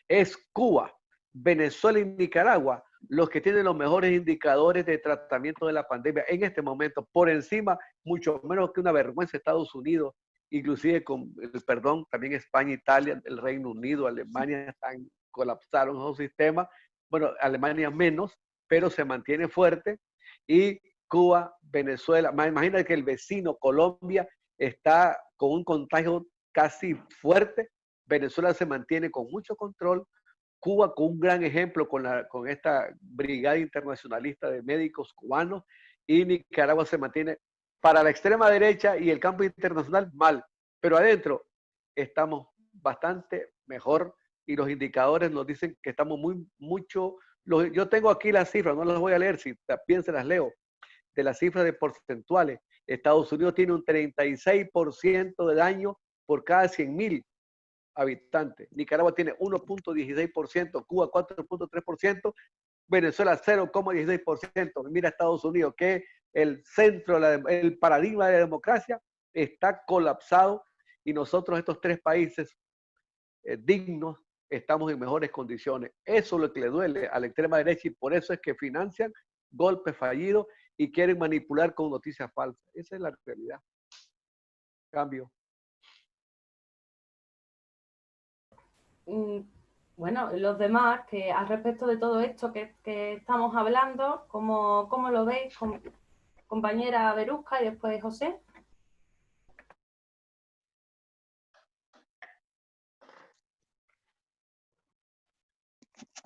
es Cuba, Venezuela y Nicaragua los que tienen los mejores indicadores de tratamiento de la pandemia en este momento, por encima, mucho menos que una vergüenza, Estados Unidos, inclusive con el perdón, también España, Italia, el Reino Unido, Alemania están colapsaron esos sistemas. Bueno, Alemania menos, pero se mantiene fuerte. Y Cuba, Venezuela, imagina que el vecino Colombia está con un contagio casi fuerte. Venezuela se mantiene con mucho control. Cuba con un gran ejemplo con esta brigada internacionalista de médicos cubanos, y Nicaragua se mantiene para la extrema derecha y el campo internacional mal, pero adentro estamos bastante mejor y los indicadores nos dicen que estamos yo tengo aquí las cifras, no las voy a leer, si también se las leo, de las cifras de porcentuales. Estados Unidos tiene un 36% de daño por cada 100.000 habitantes. Nicaragua tiene 1.16%, Cuba 4.3%, Venezuela 0.16%. Mira Estados Unidos, que el centro, el paradigma de la democracia está colapsado y nosotros, estos tres países dignos, estamos en mejores condiciones. Eso es lo que le duele a la extrema derecha y por eso es que financian golpes fallidos y quieren manipular con noticias falsas. Esa es la realidad. Cambio. Bueno, los demás, que al respecto de todo esto que estamos hablando, ¿cómo lo veis, compañera Berusca y después José?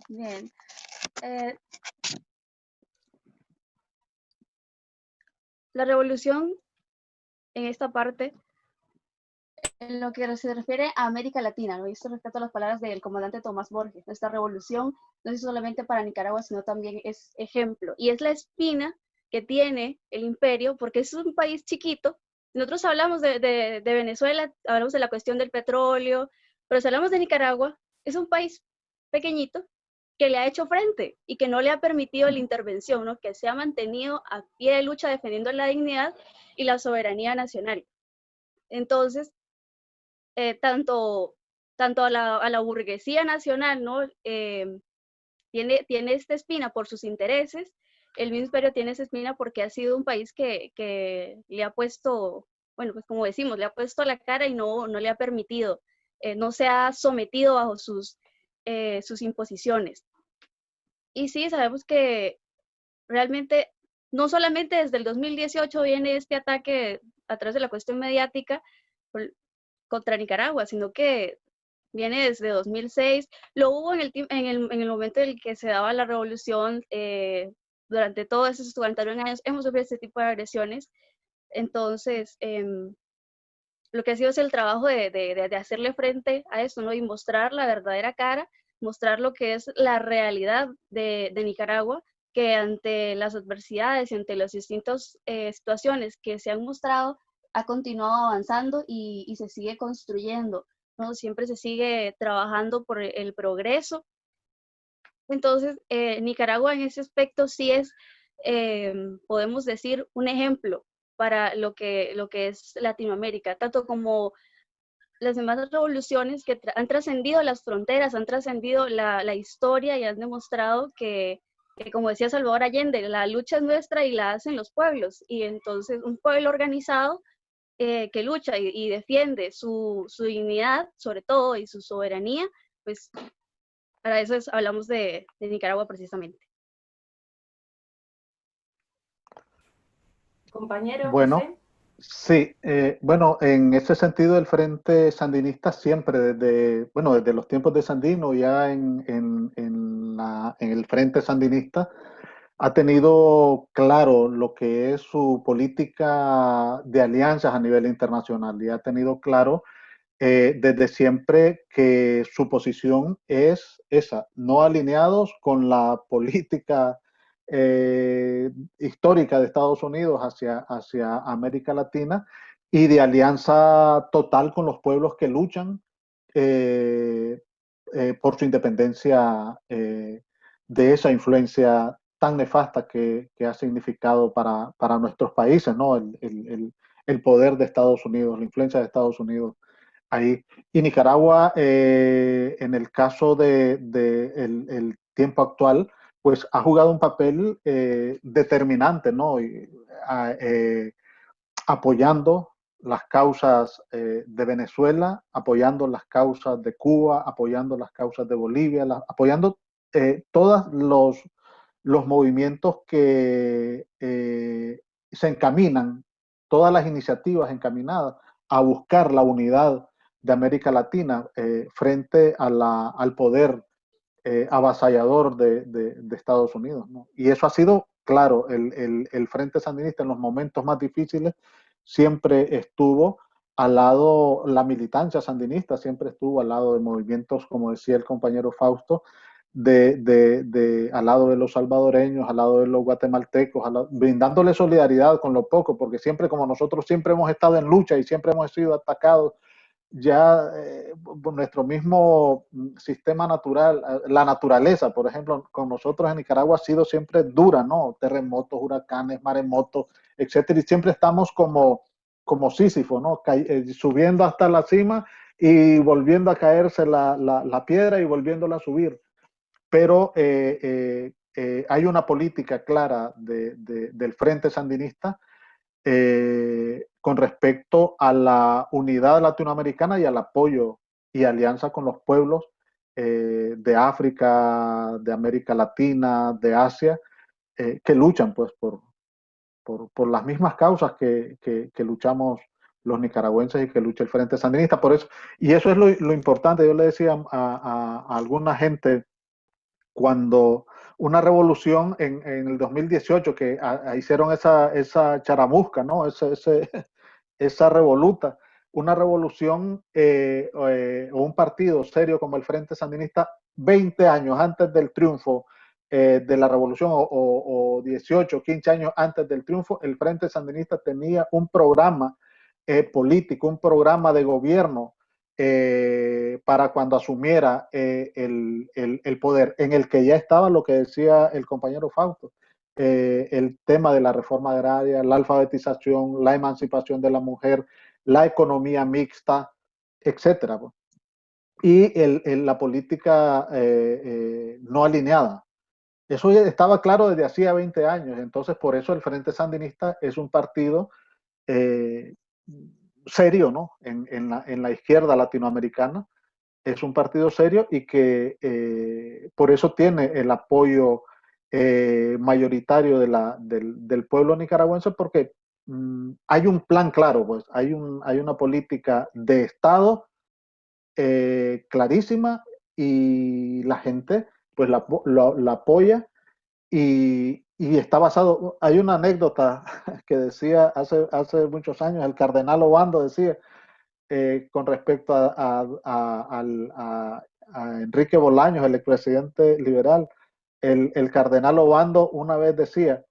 Bien. La revolución en esta parte, en lo que se refiere a América Latina, ¿no? Y esto respecto a las palabras del comandante Tomás Borges, esta revolución no es solamente para Nicaragua, sino también es ejemplo. Y es la espina que tiene el imperio, porque es un país chiquito. Nosotros hablamos de Venezuela, hablamos de la cuestión del petróleo, pero si hablamos de Nicaragua, es un país pequeñito que le ha hecho frente y que no le ha permitido la intervención, ¿no? Que se ha mantenido a pie de lucha defendiendo la dignidad y la soberanía nacional. Entonces, tanto a la burguesía nacional, ¿no? Tiene esta espina por sus intereses, el mismo imperio tiene esa espina porque ha sido un país que le ha puesto, bueno, pues como decimos, le ha puesto la cara y no le ha permitido, no se ha sometido bajo sus imposiciones. Y sí, sabemos que realmente, no solamente desde el 2018 viene este ataque a través de la cuestión mediática contra Nicaragua, sino que viene desde 2006, lo hubo en el momento en el que se daba la revolución, durante todos esos 41 años hemos sufrido este tipo de agresiones. Entonces, lo que ha sido es el trabajo de hacerle frente a eso, ¿no? Y mostrar la verdadera cara, mostrar lo que es la realidad de Nicaragua, que ante las adversidades y ante las distintas situaciones que se han mostrado, ha continuado avanzando y se sigue construyendo, ¿no? Siempre se sigue trabajando por el progreso. Entonces, Nicaragua en ese aspecto sí es, podemos decir, un ejemplo para lo que es Latinoamérica, tanto como las demás revoluciones que han trascendido las fronteras, han trascendido la historia y han demostrado que, como decía Salvador Allende, la lucha es nuestra y la hacen los pueblos. Y entonces un pueblo organizado que lucha y defiende su dignidad, sobre todo, y su soberanía, pues para eso hablamos de Nicaragua precisamente. Compañero, Bueno, José. sí, bueno, en ese sentido el Frente Sandinista siempre desde los tiempos de Sandino, ya en el Frente Sandinista, ha tenido claro lo que es su política de alianzas a nivel internacional y ha tenido claro desde siempre que su posición es esa, no alineados con la política histórica de Estados Unidos hacia América Latina, y de alianza total con los pueblos que luchan por su independencia de esa influencia tan nefasta que ha significado para nuestros países, ¿no? El poder de Estados Unidos, la influencia de Estados Unidos ahí. Y Nicaragua, en el caso de el tiempo actual, pues ha jugado un papel determinante, ¿no? Apoyando las causas de Venezuela, apoyando las causas de Cuba, apoyando las causas de Bolivia, apoyando todos los movimientos que se encaminan, todas las iniciativas encaminadas a buscar la unidad de América Latina frente al poder avasallador de Estados Unidos, ¿no? Y eso ha sido, claro, el Frente Sandinista en los momentos más difíciles siempre estuvo al lado, la militancia sandinista siempre estuvo al lado de movimientos, como decía el compañero Fausto, al lado de los salvadoreños, al lado de los guatemaltecos, brindándole solidaridad con lo poco, porque siempre, como nosotros siempre hemos estado en lucha y siempre hemos sido atacados, ya nuestro mismo sistema natural, la naturaleza, por ejemplo, con nosotros en Nicaragua ha sido siempre dura, ¿no? Terremotos, huracanes, maremotos, etcétera, y siempre estamos como Sísifo, ¿no? Subiendo hasta la cima y volviendo a caerse la piedra y volviéndola a subir. Pero hay una política clara del Frente Sandinista con respecto a la unidad latinoamericana y al apoyo y alianza con los pueblos de África, de América Latina, de Asia, que luchan pues por las mismas causas que luchamos los nicaragüenses y que lucha el Frente Sandinista. Por eso, y eso es lo importante. Yo le decía a alguna gente cuando una revolución en el 2018 que hicieron esa charamusca, ¿no? Esa revoluta, una revolución o un partido serio como el Frente Sandinista 20 años antes del triunfo de la revolución o 18, 15 años antes del triunfo, el Frente Sandinista tenía un programa político, un programa de gobierno para cuando asumiera el poder, en el que ya estaba lo que decía el compañero Fausto, el tema de la reforma agraria, la alfabetización, la emancipación de la mujer, la economía mixta, etcétera. Y la política no alineada. Eso ya estaba claro desde hacía 20 años. Entonces, por eso el Frente Sandinista es un partido serio, ¿no? En la izquierda latinoamericana. Es un partido serio y que por eso tiene el apoyo mayoritario del pueblo nicaragüense, porque hay un plan claro, pues hay una política de Estado clarísima y la gente pues la apoya y está basado. Hay una anécdota que decía hace muchos años, el cardenal Obando decía, con respecto a Enrique Bolaños, el expresidente liberal, el cardenal Obando una vez decía,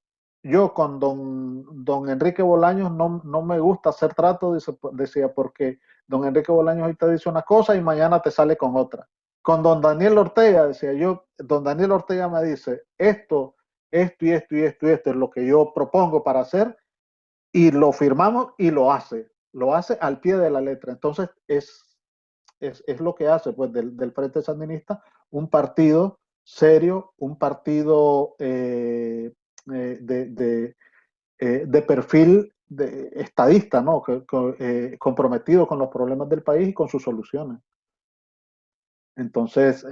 yo con don Enrique Bolaños no me gusta hacer trato, decía, porque don Enrique Bolaños hoy te dice una cosa y mañana te sale con otra. Con don Daniel Ortega, decía yo, don Daniel Ortega me dice, esto es lo que yo propongo para hacer, y lo firmamos y lo hace al pie de la letra. Entonces es lo que hace pues del Frente Sandinista un partido serio, un partido de perfil estadista, ¿no? Comprometido con los problemas del país y con sus soluciones. Entonces,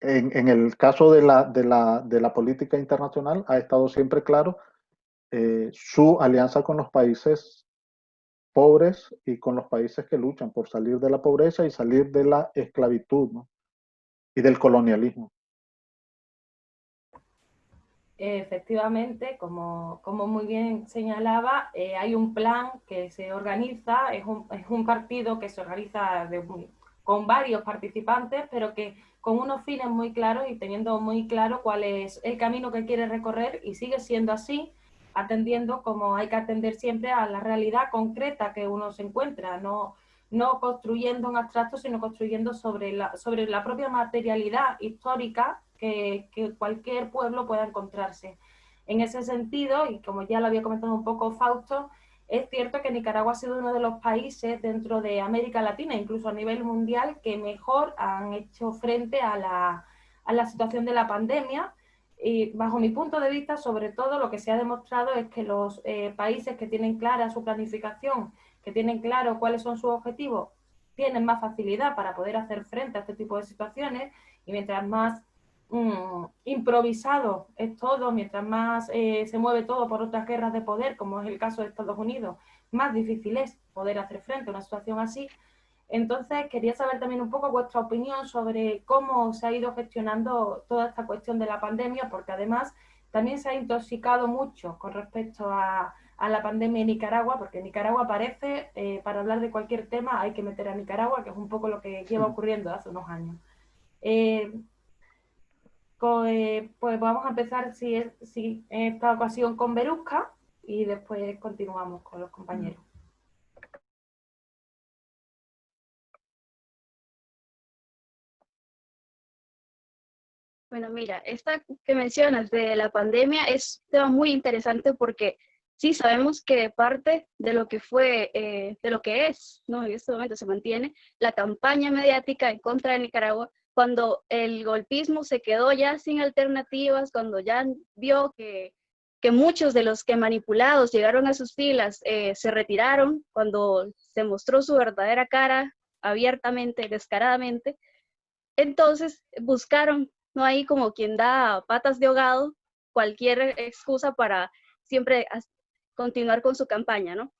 en el caso de la política internacional ha estado siempre claro su alianza con los países pobres y con los países que luchan por salir de la pobreza y salir de la esclavitud, ¿no? Y del colonialismo. Efectivamente, como muy bien señalaba, hay un plan que se organiza, es un partido que se organiza con varios participantes, pero que con unos fines muy claros y teniendo muy claro cuál es el camino que quiere recorrer, y sigue siendo así atendiendo como hay que atender siempre a la realidad concreta que uno se encuentra, no construyendo en abstracto, sino construyendo sobre la propia materialidad histórica que cualquier pueblo pueda encontrarse. En ese sentido, y como ya lo había comentado un poco Fausto, es cierto que Nicaragua ha sido uno de los países dentro de América Latina, incluso a nivel mundial, que mejor han hecho frente a la situación de la pandemia. Y bajo mi punto de vista, sobre todo, lo que se ha demostrado es que los países que tienen clara su planificación, que tienen claro cuáles son sus objetivos, tienen más facilidad para poder hacer frente a este tipo de situaciones, y mientras más improvisado es todo, mientras más se mueve todo por otras guerras de poder, como es el caso de Estados Unidos, más difícil es poder hacer frente a una situación así. Entonces, quería saber también un poco vuestra opinión sobre cómo se ha ido gestionando toda esta cuestión de la pandemia, porque además también se ha intoxicado mucho con respecto a la pandemia en Nicaragua, porque Nicaragua parece, para hablar de cualquier tema, hay que meter a Nicaragua, que es un poco lo que lleva ocurriendo hace unos años. Pues vamos a empezar, si en esta ocasión, con Verusca, y después continuamos con los compañeros. Bueno, mira, esta que mencionas de la pandemia es un tema muy interesante porque sí sabemos que parte de lo que fue, de lo que es, ¿no? En este momento se mantiene la campaña mediática en contra de Nicaragua, cuando el golpismo se quedó ya sin alternativas, cuando ya vio que muchos de los que manipulados llegaron a sus filas se retiraron, cuando se mostró su verdadera cara abiertamente, descaradamente. Entonces buscaron, ¿no? Ahí como quien da patas de ahogado, cualquier excusa para siempre continuar con su campaña, ¿no?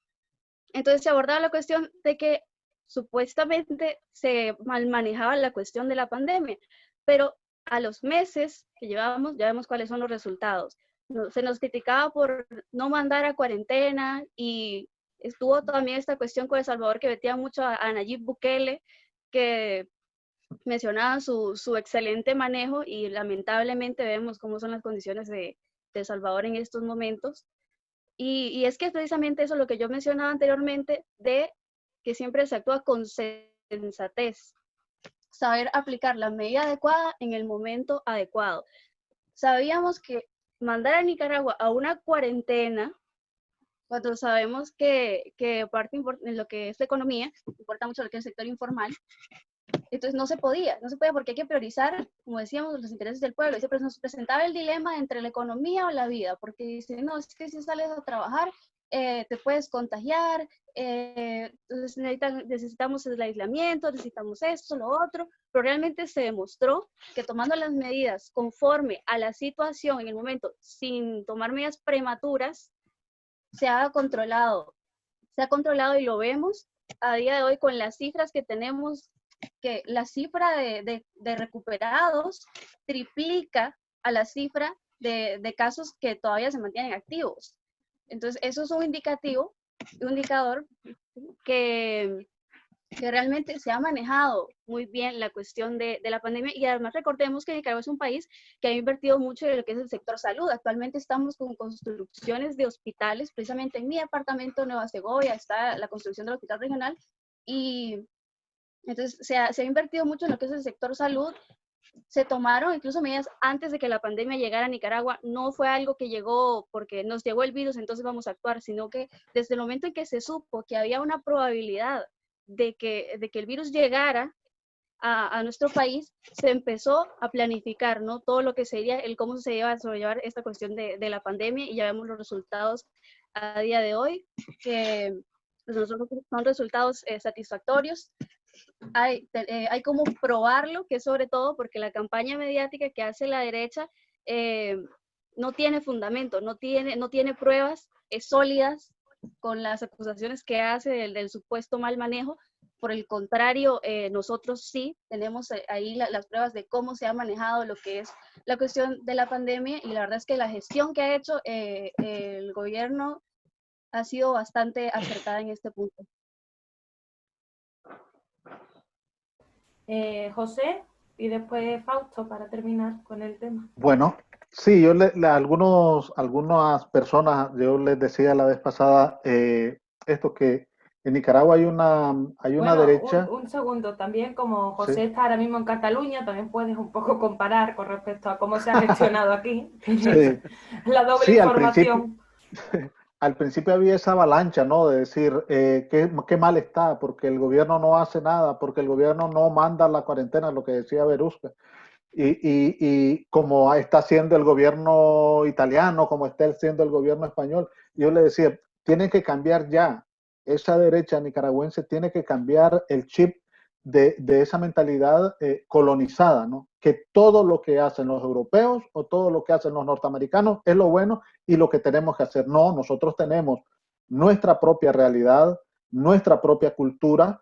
Entonces se abordaba la cuestión de que supuestamente se mal manejaba la cuestión de la pandemia, pero a los meses que llevábamos ya vemos cuáles son los resultados. Se nos criticaba por no mandar a cuarentena, y estuvo también esta cuestión con El Salvador, que metía mucho a Nayib Bukele, que mencionaban su excelente manejo, y lamentablemente vemos cómo son las condiciones de El Salvador en estos momentos. Y es que es precisamente eso lo que yo mencionaba anteriormente, de que siempre se actúa con sensatez, saber aplicar la medida adecuada en el momento adecuado. Sabíamos que mandar a Nicaragua a una cuarentena, cuando sabemos que parte en lo que es la economía, importa mucho lo que es el sector informal, entonces no se podía porque hay que priorizar, como decíamos, los intereses del pueblo. Y siempre nos presentaba el dilema entre la economía o la vida, porque dicen, no, es que si sales a trabajar, te puedes contagiar, entonces necesitamos el aislamiento, necesitamos esto, lo otro, pero realmente se demostró que tomando las medidas conforme a la situación en el momento, sin tomar medidas prematuras, se ha controlado, y lo vemos a día de hoy con las cifras que tenemos, que la cifra de recuperados triplica a la cifra de casos que todavía se mantienen activos. Entonces, eso es un indicador que realmente se ha manejado muy bien la cuestión de la pandemia. Y además recordemos que Nicaragua es un país que ha invertido mucho en lo que es el sector salud. Actualmente estamos con construcciones de hospitales, precisamente en mi departamento, Nueva Segovia, está la construcción del hospital regional, y entonces se ha invertido mucho en lo que es el sector salud. Se tomaron incluso medidas antes de que la pandemia llegara a Nicaragua. No fue algo que llegó porque nos llegó el virus, entonces vamos a actuar, sino que desde el momento en que se supo que había una probabilidad de que el virus llegara a nuestro país, se empezó a planificar, ¿no? Todo lo que sería el cómo se iba a sobrellevar esta cuestión de la pandemia, y ya vemos los resultados a día de hoy, que pues, son resultados satisfactorios. Hay como probarlo, que sobre todo porque la campaña mediática que hace la derecha no tiene fundamento, no tiene pruebas sólidas con las acusaciones que hace del supuesto mal manejo. Por el contrario, nosotros sí tenemos ahí las pruebas de cómo se ha manejado lo que es la cuestión de la pandemia, y la verdad es que la gestión que ha hecho el gobierno ha sido bastante acertada en este punto. José, y después Fausto, para terminar con el tema. Bueno, Sí, algunas personas, yo les decía la vez pasada, esto que en Nicaragua hay una Bueno, derecha, un segundo, también como sí, José está ahora mismo en Cataluña, también puedes un poco comparar con respecto a cómo se ha gestionado aquí. Tienes sí, la doble sí, al principio, información. al principio había esa avalancha, ¿no? De decir, qué mal está, porque el gobierno no hace nada, porque el gobierno no manda la cuarentena, lo que decía Berusca. Y como está haciendo el gobierno italiano, como está haciendo el gobierno español, yo le decía, tienen que cambiar ya. Esa derecha nicaragüense tiene que cambiar el chip de esa mentalidad colonizada, ¿no? Que todo lo que hacen los europeos o todo lo que hacen los norteamericanos es lo bueno y lo que tenemos que hacer. No, nosotros tenemos nuestra propia realidad, nuestra propia cultura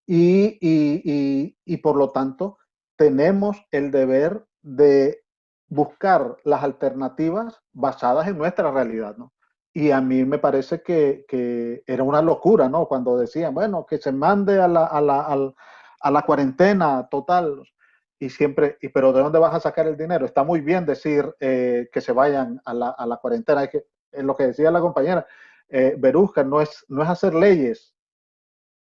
y por lo tanto tenemos el deber de buscar las alternativas basadas en nuestra realidad, ¿no? Y a mí me parece que era una locura, ¿no? Cuando decían, bueno, que se mande a la cuarentena total. Y siempre, pero ¿de dónde vas a sacar el dinero? Está muy bien decir que se vayan a la cuarentena. Es lo que decía la compañera, Berusca, no es hacer leyes,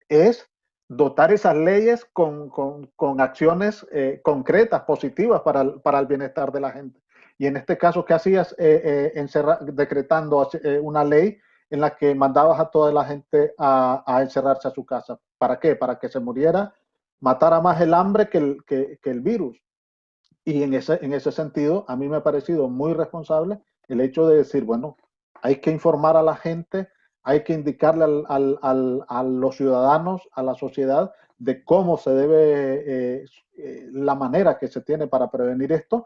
es dotar esas leyes con acciones concretas, positivas para el bienestar de la gente. Y en este caso, ¿qué hacías decretando una ley en la que mandabas a toda la gente a encerrarse a su casa? ¿Para qué? Para que se muriera, matara más el hambre que el virus. Y en ese sentido, a mí me ha parecido muy responsable el hecho de decir, bueno, hay que informar a la gente, hay que indicarle a los ciudadanos, a la sociedad, de cómo se debe, la manera que se tiene para prevenir esto,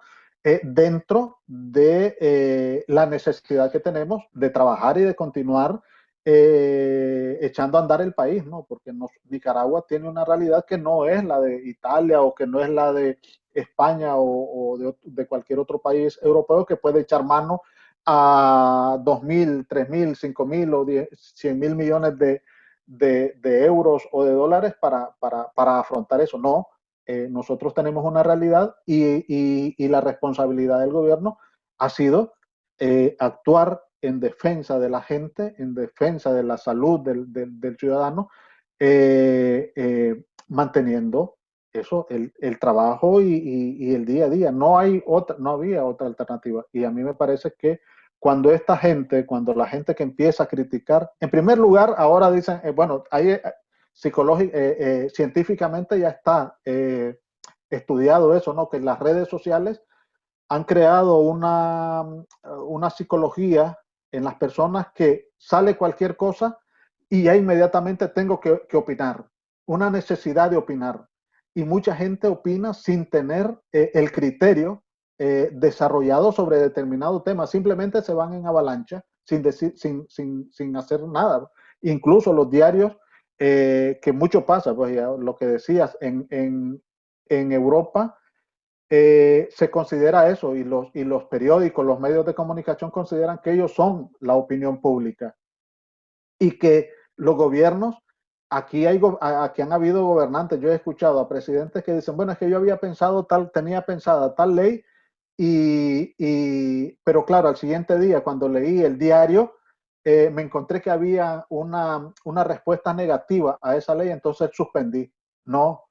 dentro de la necesidad que tenemos de trabajar y de continuar echando a andar el país, ¿no? Porque Nicaragua tiene una realidad que no es la de Italia o que no es la de España o de cualquier otro país europeo que puede echar mano a 2.000, 3.000, 5.000 o 100.000 millones de euros o de dólares para afrontar eso. No, nosotros tenemos una realidad y la responsabilidad del gobierno ha sido actuar en defensa de la gente, en defensa de la salud del ciudadano, manteniendo eso, el trabajo y el día a día. No había otra alternativa. Y a mí me parece que cuando la gente que empieza a criticar, en primer lugar, ahora dicen, bueno, hay científicamente ya está estudiado eso, ¿no? Que las redes sociales han creado una psicología en las personas que sale cualquier cosa y ya inmediatamente tengo que opinar, una necesidad de opinar. Y mucha gente opina sin tener el criterio desarrollado sobre determinado tema. Simplemente se van en avalancha sin, decir, sin hacer nada. Incluso los diarios, que mucho pasa, pues ya lo que decías, en Europa se considera eso y los periódicos, los medios de comunicación consideran que ellos son la opinión pública y que los gobiernos, aquí han habido gobernantes, yo he escuchado a presidentes que dicen, bueno, es que yo tenía pensada tal ley pero claro, al siguiente día cuando leí el diario, me encontré que había una respuesta negativa a esa ley, entonces suspendí. No,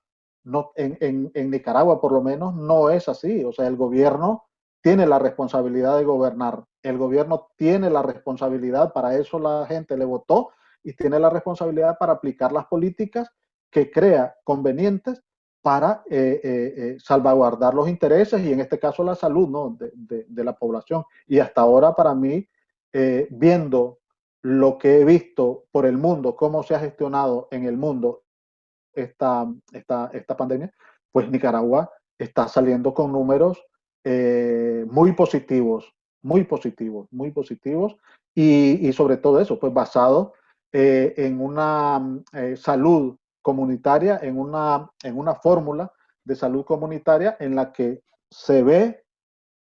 no, en Nicaragua por lo menos no es así. O sea, el gobierno tiene la responsabilidad de gobernar. El gobierno tiene la responsabilidad, para eso la gente le votó, y tiene la responsabilidad para aplicar las políticas que crea convenientes para salvaguardar los intereses y en este caso la salud, ¿no? de la población. Y hasta ahora para mí, viendo lo que he visto por el mundo, cómo se ha gestionado en el mundo esta pandemia, pues Nicaragua está saliendo con números muy positivos, muy positivos, muy positivos y sobre todo eso, pues basado en una salud comunitaria, en una fórmula de salud comunitaria en la que se ve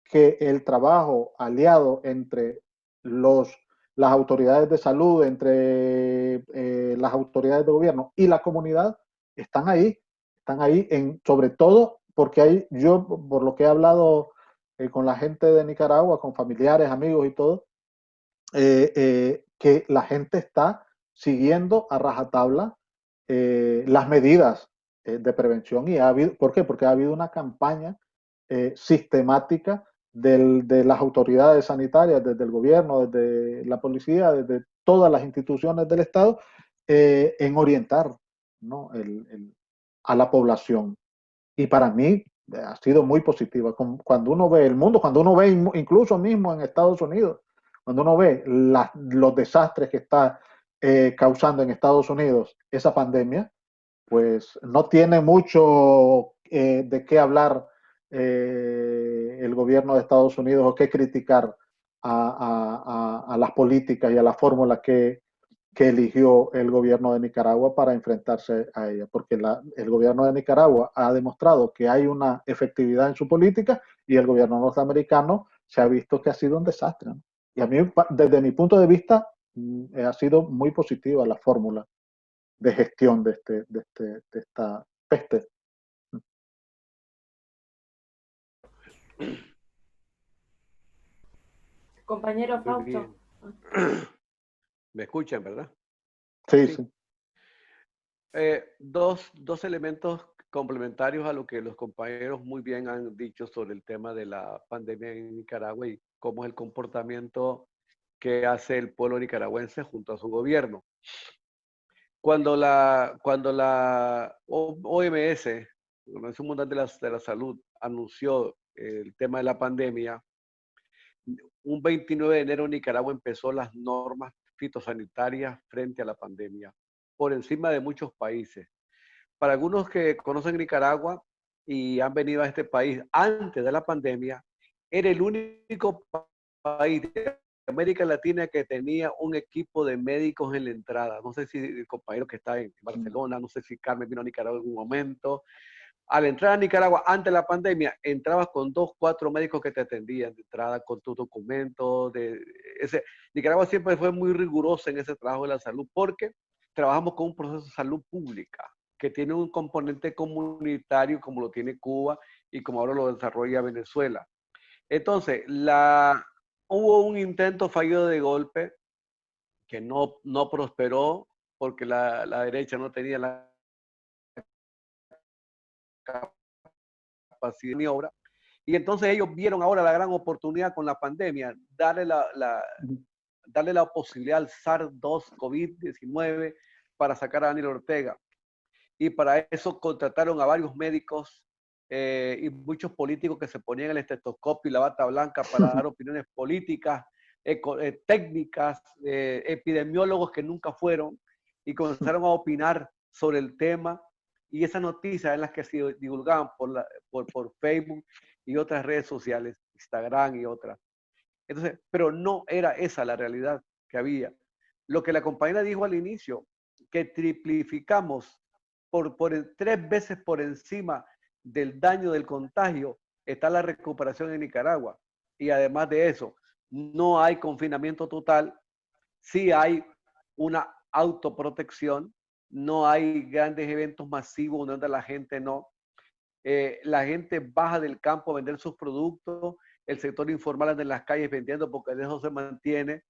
que el trabajo aliado entre los, las autoridades de salud, entre las autoridades de gobierno y la comunidad, están ahí sobre todo porque yo, por lo que he hablado con la gente de Nicaragua, con familiares, amigos y todo, que la gente está siguiendo a rajatabla las medidas de prevención. Y ha habido, ¿por qué? Porque ha habido una campaña sistemática de las autoridades sanitarias, desde el gobierno, desde la policía, desde todas las instituciones del Estado, en orientar, ¿no? A la población. Y para mí ha sido muy positiva. Cuando uno ve el mundo, cuando uno ve incluso mismo en Estados Unidos, cuando uno ve los desastres que está causando en Estados Unidos esa pandemia, pues no tiene mucho de qué hablar el gobierno de Estados Unidos o qué criticar a las políticas y a la fórmula que eligió el gobierno de Nicaragua para enfrentarse a ella, porque el gobierno de Nicaragua ha demostrado que hay una efectividad en su política y el gobierno norteamericano se ha visto que ha sido un desastre, ¿no? Y a mí, desde mi punto de vista, ha sido muy positiva la fórmula de gestión de esta peste. Compañero Muy Fausto. bien. ¿Me escuchan, verdad? Sí, Sí. sí. Dos elementos complementarios a lo que los compañeros muy bien han dicho sobre el tema de la pandemia en Nicaragua y cómo es el comportamiento que hace el pueblo nicaragüense junto a su gobierno. Cuando la OMS, la Organización Mundial de la Salud, anunció el tema de la pandemia, un 29 de enero Nicaragua empezó las normas fitosanitarias frente a la pandemia, por encima de muchos países. Para algunos que conocen Nicaragua y han venido a este país antes de la pandemia, era el único país de América Latina que tenía un equipo de médicos en la entrada. No sé si el compañero que está en Barcelona, no sé si Carmen vino a Nicaragua en algún momento. Al entrar a Nicaragua antes de la pandemia, entrabas con 2, 4 médicos que te atendían de entrada con tus documentos. Nicaragua siempre fue muy rigurosa en ese trabajo de la salud porque trabajamos con un proceso de salud pública que tiene un componente comunitario como lo tiene Cuba y como ahora lo desarrolla Venezuela. Entonces, hubo un intento fallido de golpe que no prosperó porque la derecha no tenía la capacidad de maniobra. Y entonces ellos vieron ahora la gran oportunidad con la pandemia, darle la posibilidad al SARS-2 COVID-19 para sacar a Daniel Ortega. Y para eso contrataron a varios médicos y muchos políticos que se ponían el estetoscopio y la bata blanca para dar opiniones políticas, técnicas, epidemiólogos que nunca fueron y comenzaron a opinar sobre el tema. Y esas noticias en las que se divulgaban por Facebook y otras redes sociales, Instagram y otras. Entonces, pero no era esa la realidad que había. Lo que la compañera dijo al inicio, que triplificamos por 3 veces por encima del daño del contagio, está la recuperación en Nicaragua. Y además de eso, no hay confinamiento total, sí hay una autoprotección, no hay grandes eventos masivos donde la gente no. La gente baja del campo a vender sus productos, el sector informal anda en las calles vendiendo porque de eso se mantiene,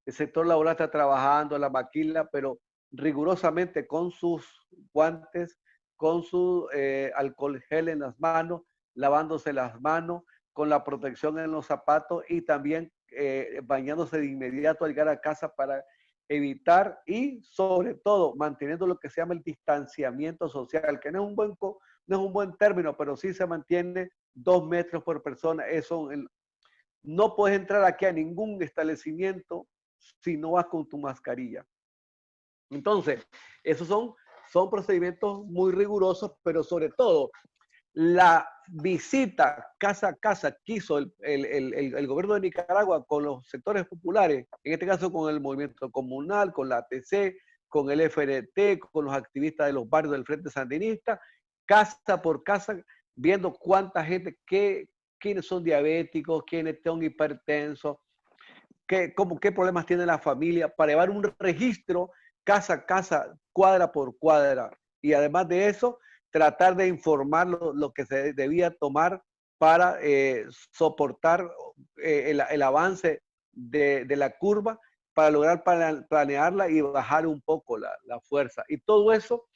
el sector laboral está trabajando, la maquila, pero rigurosamente con sus guantes, con su alcohol gel en las manos, lavándose las manos, con la protección en los zapatos y también bañándose de inmediato al llegar a casa para evitar y sobre todo manteniendo lo que se llama el distanciamiento social, que no es un buen término, pero sí se mantiene 2 metros por persona. No puedes entrar aquí a ningún establecimiento si no vas con tu mascarilla. Entonces, esos son procedimientos muy rigurosos, pero sobre todo la visita casa a casa que hizo el gobierno de Nicaragua con los sectores populares, en este caso con el movimiento comunal, con la ATC, con el FRT, con los activistas de los barrios del Frente Sandinista, casa por casa, viendo cuánta gente, quiénes son diabéticos, quiénes son hipertensos, qué problemas tiene la familia, para llevar un registro casa a casa, cuadra por cuadra. Y además de eso, tratar de informar lo que se debía tomar para soportar el avance de la curva, para lograr planearla y bajar un poco la fuerza. Y todo eso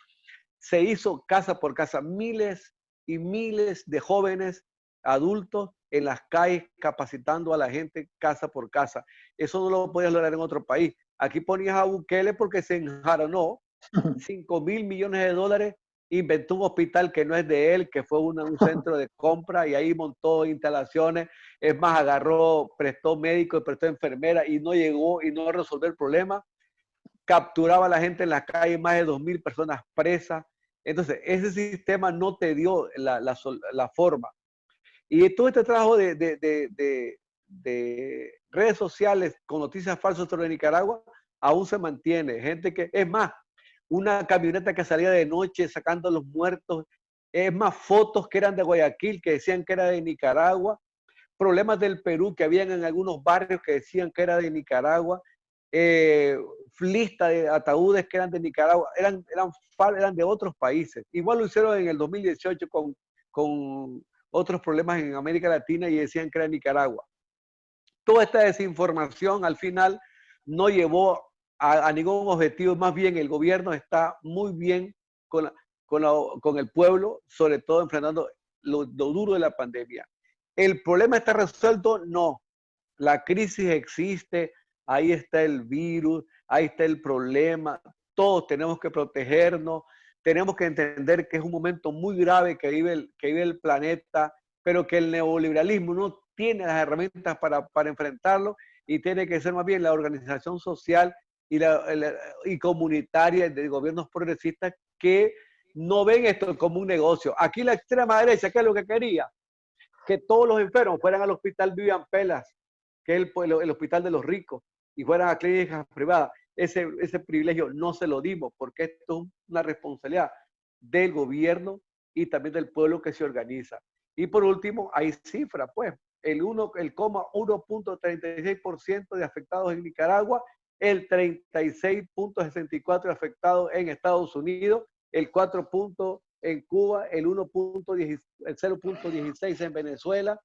se hizo casa por casa, miles y miles de jóvenes adultos en las calles capacitando a la gente casa por casa. Eso no lo podías lograr en otro país. Aquí ponías a Bukele porque se enjaronó 5.000 millones de dólares, inventó un hospital que no es de él, que fue un centro de compra, y ahí montó instalaciones. Es más, agarró, prestó médicos, prestó enfermeras y no llegó y no resolvió el problema. Capturaba a la gente en las calles, más de 2.000 personas presas. Entonces, ese sistema no te dio la forma. Y todo este trabajo de redes sociales con noticias falsas sobre Nicaragua aún se mantiene. Gente que, es más, una camioneta que salía de noche sacando a los muertos, es más, fotos que eran de Guayaquil que decían que era de Nicaragua, problemas del Perú que habían en algunos barrios que decían que era de Nicaragua, lista de ataúdes que eran de Nicaragua, eran de otros países. Igual lo hicieron en el 2018 con otros problemas en América Latina y decían que era Nicaragua. Toda esta desinformación al final no llevó a ningún objetivo, más bien el gobierno está muy bien con el pueblo, sobre todo enfrentando lo duro de la pandemia. ¿El problema está resuelto? No. La crisis existe, ahí está el virus, ahí está el problema, todos tenemos que protegernos, tenemos que entender que es un momento muy grave que vive el planeta, pero que el neoliberalismo no tiene las herramientas para enfrentarlo, y tiene que ser más bien la organización social y comunitaria de gobiernos progresistas que no ven esto como un negocio. Aquí la extrema derecha, ¿qué es lo que quería? Que todos los enfermos fueran al hospital Vivian Pelas, que es el hospital de los ricos, y fueran a clínicas privadas. Ese privilegio no se lo dimos, porque esto es una responsabilidad del gobierno y también del pueblo que se organiza. Y por último, hay cifras, pues, el 1,36% de afectados en Nicaragua, el 36,64% afectados en Estados Unidos, el 4% en Cuba, el 0,16% en Venezuela,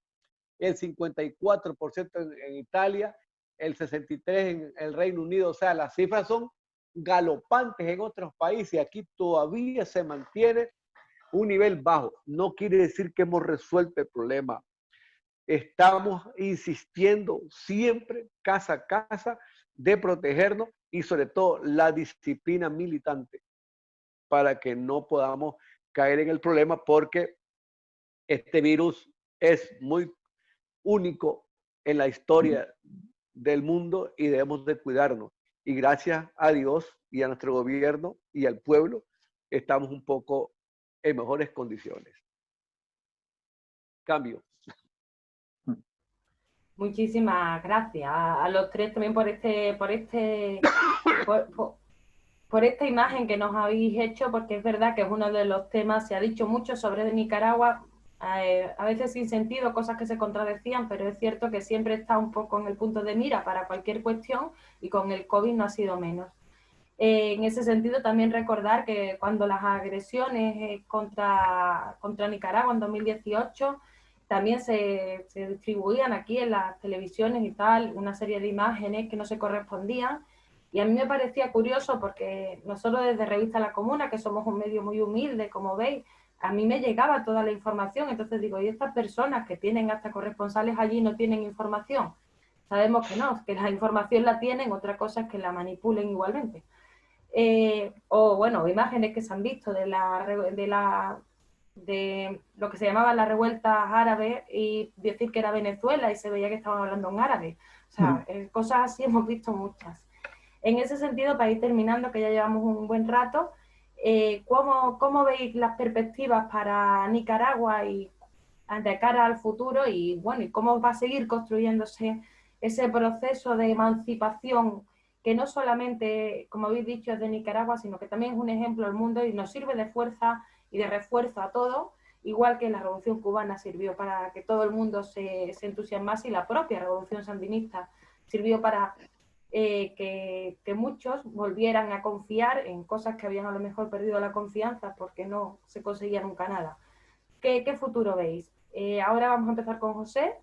el 54% en Italia, el 63% en el Reino Unido. O sea, las cifras son galopantes en otros países. Aquí todavía se mantiene un nivel bajo. No quiere decir que hemos resuelto el problema. Estamos insistiendo siempre, casa a casa, de protegernos y sobre todo la disciplina militante para que no podamos caer en el problema, porque este virus es muy único en la historia del mundo y debemos de cuidarnos. Y gracias a Dios y a nuestro gobierno y al pueblo, estamos un poco en mejores condiciones. Cambio. Muchísimas gracias a los tres también por esta imagen que nos habéis hecho, porque es verdad que es uno de los temas, se ha dicho mucho sobre Nicaragua, a veces sin sentido, cosas que se contradecían, pero es cierto que siempre está un poco en el punto de mira para cualquier cuestión, y con el COVID no ha sido menos. En ese sentido, también recordar que cuando las agresiones contra Nicaragua en 2018, también se distribuían aquí en las televisiones y tal, una serie de imágenes que no se correspondían. Y a mí me parecía curioso porque nosotros desde Revista La Comuna, que somos un medio muy humilde, como veis, a mí me llegaba toda la información. Entonces digo, ¿y estas personas que tienen hasta corresponsales allí no tienen información? Sabemos que no, que la información la tienen, otra cosa es que la manipulen igualmente. O bueno, imágenes que se han visto de lo que se llamaban las revueltas árabes y decir que era Venezuela y se veía que estaban hablando en árabe. O sea, cosas así hemos visto muchas. En ese sentido, para ir terminando, que ya llevamos un buen rato, ¿cómo veis las perspectivas para Nicaragua y de cara al futuro, y bueno, y cómo va a seguir construyéndose ese proceso de emancipación que no solamente, como habéis dicho, es de Nicaragua, sino que también es un ejemplo al mundo y nos sirve de fuerza y de refuerzo a todos, igual que la Revolución Cubana sirvió para que todo el mundo se entusiasmase, y la propia Revolución Sandinista sirvió para que muchos volvieran a confiar en cosas que habían a lo mejor perdido la confianza porque no se conseguía nunca nada. ¿Qué futuro veis? Ahora vamos a empezar con José.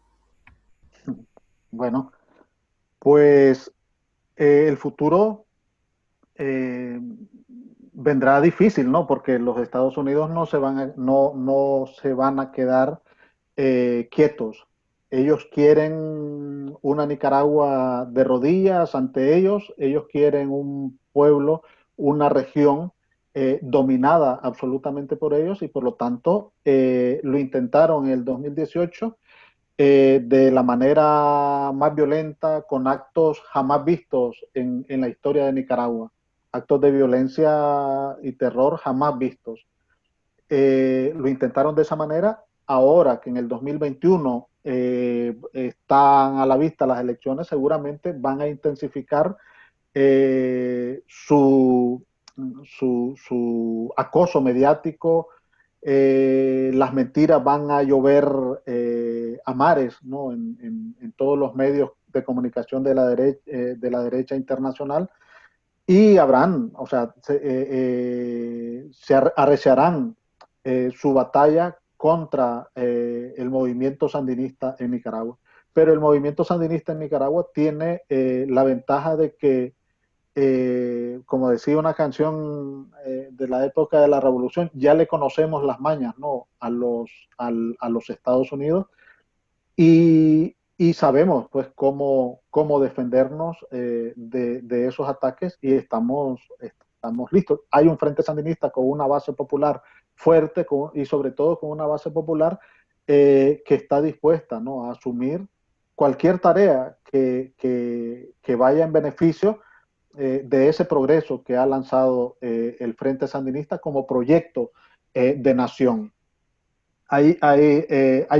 Bueno, pues el futuro vendrá difícil, ¿no? Porque los Estados Unidos no se van a quedar quietos. Ellos quieren una Nicaragua de rodillas ante ellos. Ellos quieren un pueblo, una región dominada absolutamente por ellos, y por lo tanto lo intentaron en el 2018 de la manera más violenta, con actos jamás vistos en la historia de Nicaragua, actos de violencia y terror jamás vistos. Lo intentaron de esa manera. Ahora que en el 2021 están a la vista las elecciones, seguramente van a intensificar su acoso mediático. Las mentiras van a llover a mares, ¿no? En todos los medios de comunicación de la derecha internacional, y habrán, o sea, se arreciarán su batalla contra el movimiento sandinista en Nicaragua. Pero el movimiento sandinista en Nicaragua tiene la ventaja de que, como decía una canción de la época de la Revolución, ya le conocemos las mañas, ¿no? A los Estados Unidos, y sabemos pues cómo defendernos de esos ataques, y estamos listos. Hay un frente sandinista con una base popular fuerte y sobre todo con una base popular que está dispuesta, ¿no? A asumir cualquier tarea que vaya en beneficio de ese progreso que ha lanzado el Frente Sandinista como proyecto de nación. Hay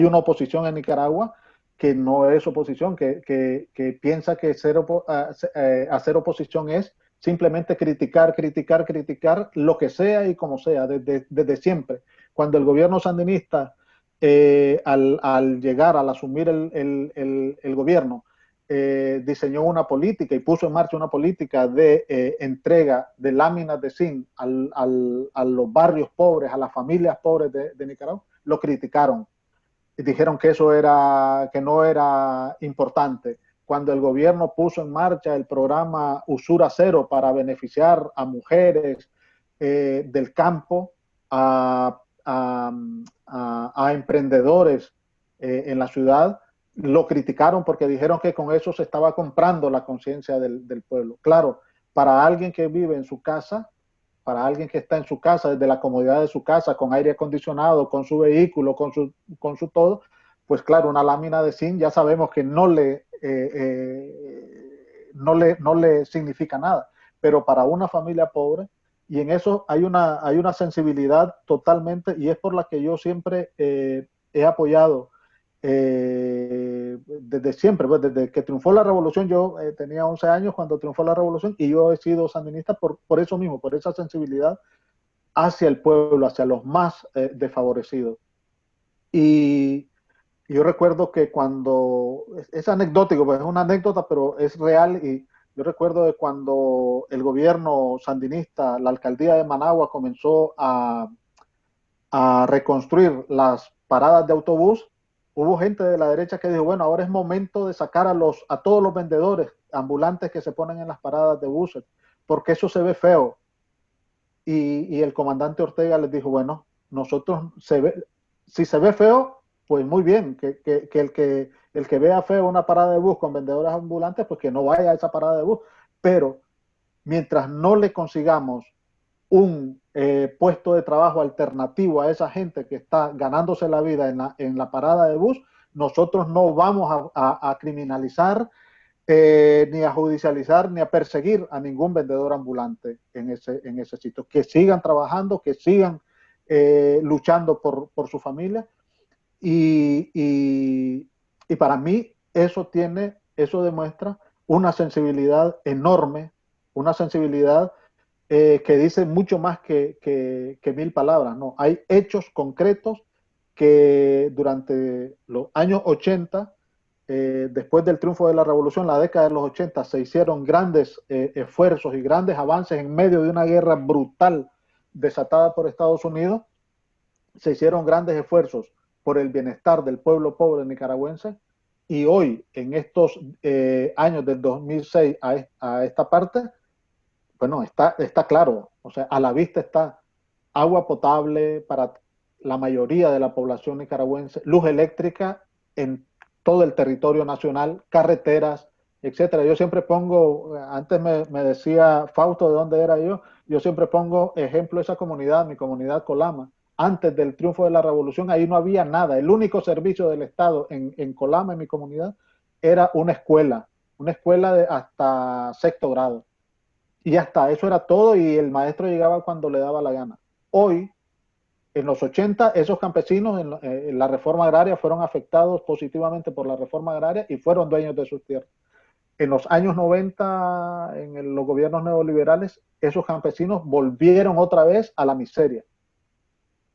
una oposición en Nicaragua que no es oposición, que piensa que hacer oposición es simplemente criticar lo que sea y como sea, desde siempre. Cuando el gobierno sandinista, al llegar, al asumir el gobierno, diseñó una política y puso en marcha una política de entrega de láminas de zinc a los barrios pobres, a las familias pobres de Nicaragua, lo criticaron y dijeron que que no era importante. Cuando el gobierno puso en marcha el programa Usura Cero para beneficiar a mujeres del campo, a emprendedores en la ciudad, lo criticaron porque dijeron que con eso se estaba comprando la conciencia del pueblo. Claro, para alguien que vive en su casa, para alguien que está en su casa, desde la comodidad de su casa, con aire acondicionado, con su vehículo, con su todo, pues claro, una lámina de zinc ya sabemos que no le significa nada. Pero para una familia pobre, y en eso hay una sensibilidad totalmente, y es por la que yo siempre he apoyado desde siempre, pues desde que triunfó la revolución. Yo tenía 11 años cuando triunfó la revolución, y yo he sido sandinista por eso mismo, por esa sensibilidad hacia el pueblo, hacia los más desfavorecidos. Y yo recuerdo que cuando, es anecdótico, pues es una anécdota, pero es real, y yo recuerdo de cuando el gobierno sandinista, la alcaldía de Managua, comenzó a reconstruir las paradas de autobús. Hubo gente de la derecha que dijo, bueno, ahora es momento de sacar a todos los vendedores ambulantes que se ponen en las paradas de buses, porque eso se ve feo. Y el comandante Ortega les dijo, bueno, si se ve feo, pues muy bien, que el que vea feo una parada de bus con vendedores ambulantes, pues que no vaya a esa parada de bus. Pero mientras no le consigamos un puesto de trabajo alternativo a esa gente que está ganándose la vida en la parada de bus, nosotros no vamos a criminalizar, ni a judicializar, ni a perseguir a ningún vendedor ambulante en ese sitio. Que sigan trabajando, que sigan luchando por su familia. Y para mí eso demuestra una sensibilidad enorme, una sensibilidad que dice mucho más que 1000 palabras, ¿no? Hay hechos concretos que durante los años 80, después del triunfo de la revolución, la década de los 80, se hicieron grandes esfuerzos y grandes avances en medio de una guerra brutal desatada por Estados Unidos. Se hicieron grandes esfuerzos por el bienestar del pueblo pobre nicaragüense, y hoy, en estos años del 2006 a esta parte, bueno, está claro, o sea, a la vista está agua potable para la mayoría de la población nicaragüense, luz eléctrica en todo el territorio nacional, carreteras, etcétera. Yo siempre pongo, antes me decía Fausto de dónde era yo siempre pongo ejemplo de esa comunidad, mi comunidad Colama. Antes del triunfo de la revolución, ahí no había nada. El único servicio del Estado en Colama, en mi comunidad, era una escuela de hasta sexto grado. Y hasta eso era todo, y el maestro llegaba cuando le daba la gana. Hoy, en los 80, esos campesinos en la reforma agraria fueron afectados positivamente por la reforma agraria y fueron dueños de sus tierras. En los años 90, en los gobiernos neoliberales, esos campesinos volvieron otra vez a la miseria.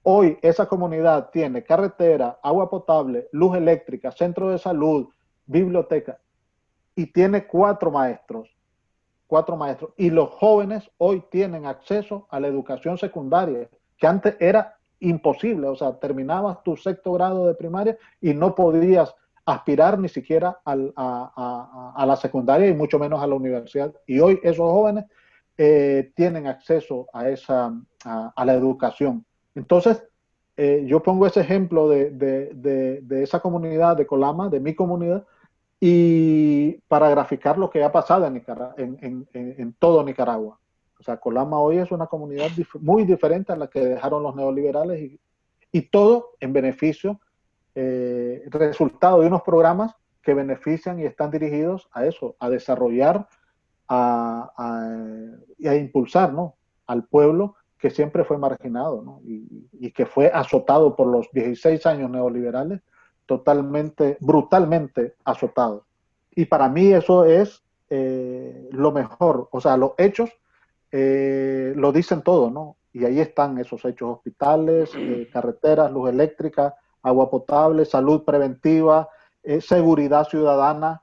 Hoy esa comunidad tiene carretera, agua potable, luz eléctrica, centro de salud, biblioteca, y tiene 4 maestros. Y los jóvenes hoy tienen acceso a la educación secundaria, que antes era imposible. O sea, terminabas tu sexto grado de primaria y no podías aspirar ni siquiera a la secundaria y mucho menos a la universidad. Y hoy esos jóvenes tienen acceso a la educación. Entonces, yo pongo ese ejemplo de esa comunidad de Colama, de mi comunidad, y para graficar lo que ha pasado en todo Nicaragua. O sea, Colama hoy es una comunidad muy diferente a la que dejaron los neoliberales, y todo en beneficio, resultado de unos programas que benefician y están dirigidos a eso, a desarrollar y a impulsar, ¿no?, al pueblo que siempre fue marginado, ¿no?, y que fue azotado por los 16 años neoliberales, totalmente, brutalmente azotado. Y para mí eso es lo mejor. O sea, los hechos lo dicen todo, ¿no? Y ahí están esos hechos: hospitales, carreteras, luz eléctrica, agua potable, salud preventiva, seguridad ciudadana,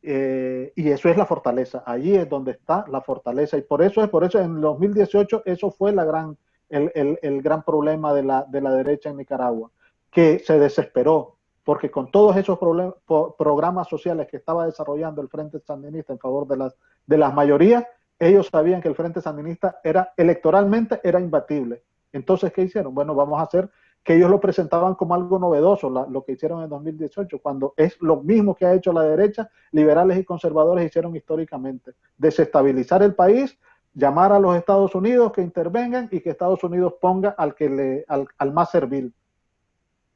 y eso es la fortaleza. Allí es donde está la fortaleza, y por eso en 2018 eso fue el gran problema de la derecha en Nicaragua, que se desesperó, porque con todos esos programas sociales que estaba desarrollando el Frente Sandinista en favor de las mayorías, ellos sabían que el Frente Sandinista electoralmente era imbatible. Entonces, ¿qué hicieron? Bueno, vamos a hacer que ellos lo presentaban como algo novedoso, lo que hicieron en 2018, cuando es lo mismo que ha hecho la derecha, liberales y conservadores hicieron históricamente: desestabilizar el país, llamar a los Estados Unidos que intervengan y que Estados Unidos ponga al más servil.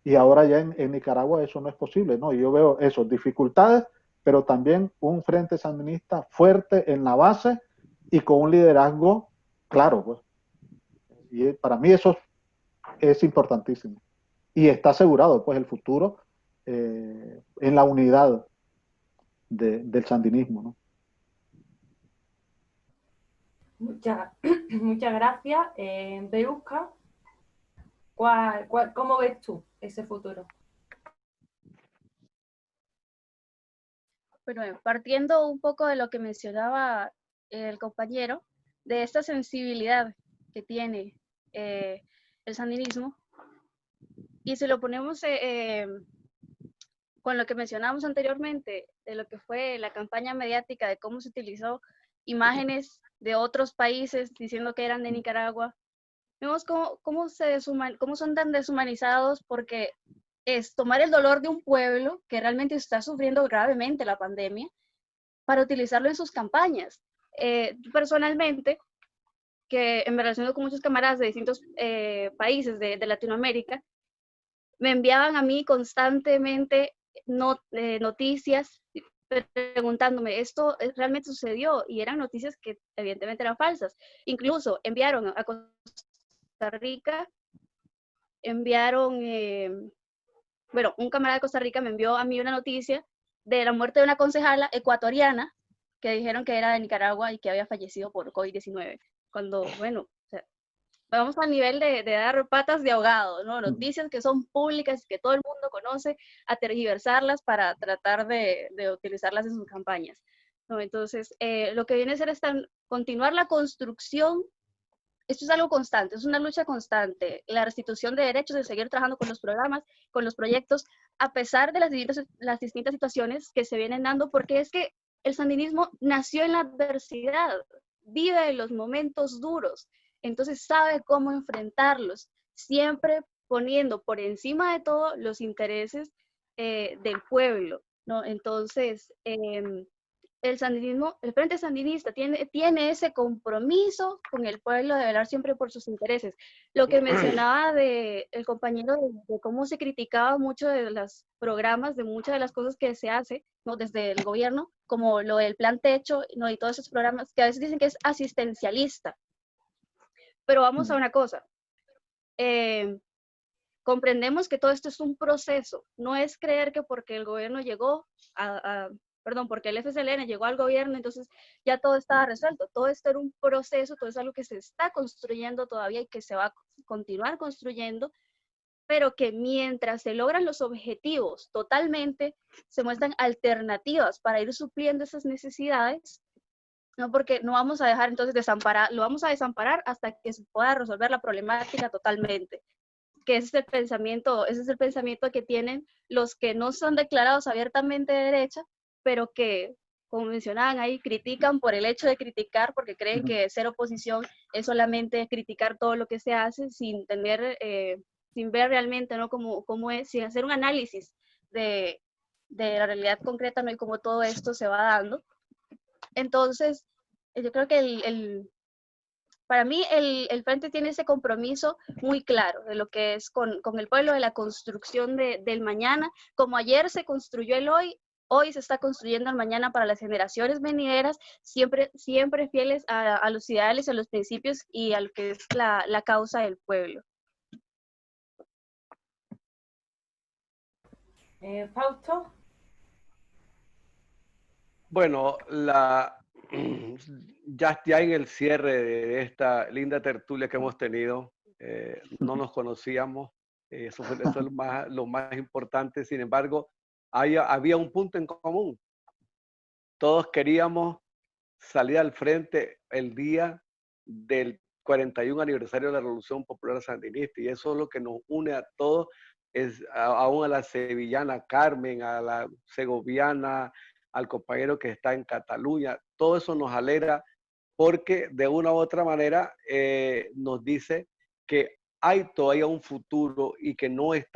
Y ahora ya en Nicaragua eso no es posible, ¿no? Y yo veo eso, dificultades, pero también un Frente Sandinista fuerte en la base y con un liderazgo claro, pues. Y para mí eso es importantísimo. Y está asegurado, pues, el futuro en la unidad del sandinismo, ¿no? Muchas gracias. Beuska, ¿cómo ves tú ese futuro? Bueno, partiendo un poco de lo que mencionaba el compañero, de esta sensibilidad que tiene el sandinismo, y si lo ponemos con lo que mencionábamos anteriormente, de lo que fue la campaña mediática, de cómo se utilizó imágenes de otros países diciendo que eran de Nicaragua, vemos cómo son tan deshumanizados, porque es tomar el dolor de un pueblo que realmente está sufriendo gravemente la pandemia para utilizarlo en sus campañas. Personalmente, que me relaciono con muchos camaradas de distintos países de Latinoamérica, me enviaban a mí constantemente noticias preguntándome, ¿esto realmente sucedió? Y eran noticias que evidentemente eran falsas. Incluso enviaron a Costa Rica, un camarada de Costa Rica me envió a mí una noticia de la muerte de una concejala ecuatoriana que dijeron que era de Nicaragua y que había fallecido por COVID-19. Cuando, bueno, o sea, vamos al nivel de dar patas de ahogado, ¿no? Noticias que son públicas y que todo el mundo conoce, a tergiversarlas para tratar de utilizarlas en sus campañas, ¿no? Entonces, lo que viene a ser es continuar la construcción esto es algo constante, es una lucha constante. La restitución de derechos, de seguir trabajando con los programas, con los proyectos, a pesar de las distintas situaciones que se vienen dando, porque es que el sandinismo nació en la adversidad, vive los momentos duros, entonces sabe cómo enfrentarlos, siempre poniendo por encima de todo los intereses del pueblo, ¿no? Entonces, el sandinismo, el Frente Sandinista tiene ese compromiso con el pueblo de velar siempre por sus intereses. Lo que mencionaba el compañero de cómo se criticaba mucho de los programas, de muchas de las cosas que se hace, ¿no? Desde el gobierno, como lo del plan techo, ¿no? Y todos esos programas que a veces dicen que es asistencialista. Pero vamos a una cosa. Comprendemos que todo esto es un proceso, no es creer que porque el gobierno llegó porque el FSLN llegó al gobierno, entonces ya todo estaba resuelto. Todo esto era un proceso, todo es algo que se está construyendo todavía y que se va a continuar construyendo, pero que mientras se logran los objetivos totalmente, se muestran alternativas para ir supliendo esas necesidades, no, porque no vamos a dejar entonces lo vamos a desamparar hasta que se pueda resolver la problemática totalmente. Que ese es el pensamiento que tienen los que no son declarados abiertamente de derecha, pero que, como mencionaban ahí, critican por el hecho de criticar, porque creen que ser oposición es solamente criticar todo lo que se hace sin ver realmente, ¿no? cómo es, sin hacer un análisis de la realidad concreta, ¿no? Y cómo todo esto se va dando. Entonces, yo creo que para mí el Frente tiene ese compromiso muy claro de lo que es con el pueblo, de la construcción del mañana. Como ayer se construyó el hoy se está construyendo el mañana para las generaciones venideras, siempre fieles a los ideales, a los principios y a lo que es la causa del pueblo. Fausto. Bueno, ya en el cierre de esta linda tertulia que hemos tenido, no nos conocíamos, eso es lo más importante. Sin embargo, había un punto en común. Todos queríamos salir al frente el día del 41 aniversario de la Revolución Popular Sandinista, y eso es lo que nos une a todos, aún a la sevillana Carmen, a la segoviana, al compañero que está en Cataluña. Todo eso nos alegra porque de una u otra manera nos dice que hay todavía un futuro y que no es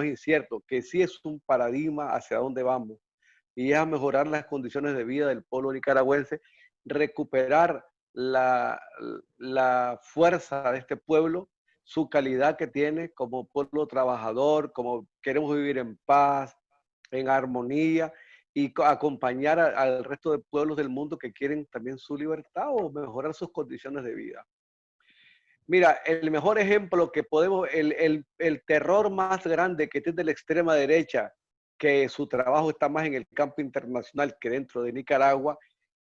incierto, que sí es un paradigma hacia dónde vamos, y es a mejorar las condiciones de vida del pueblo nicaragüense, recuperar la fuerza de este pueblo, su calidad que tiene como pueblo trabajador, como queremos vivir en paz, en armonía, y acompañar al resto de pueblos del mundo que quieren también su libertad o mejorar sus condiciones de vida. Mira, el mejor ejemplo que podemos, el terror más grande que tiene la extrema derecha, que su trabajo está más en el campo internacional que dentro de Nicaragua,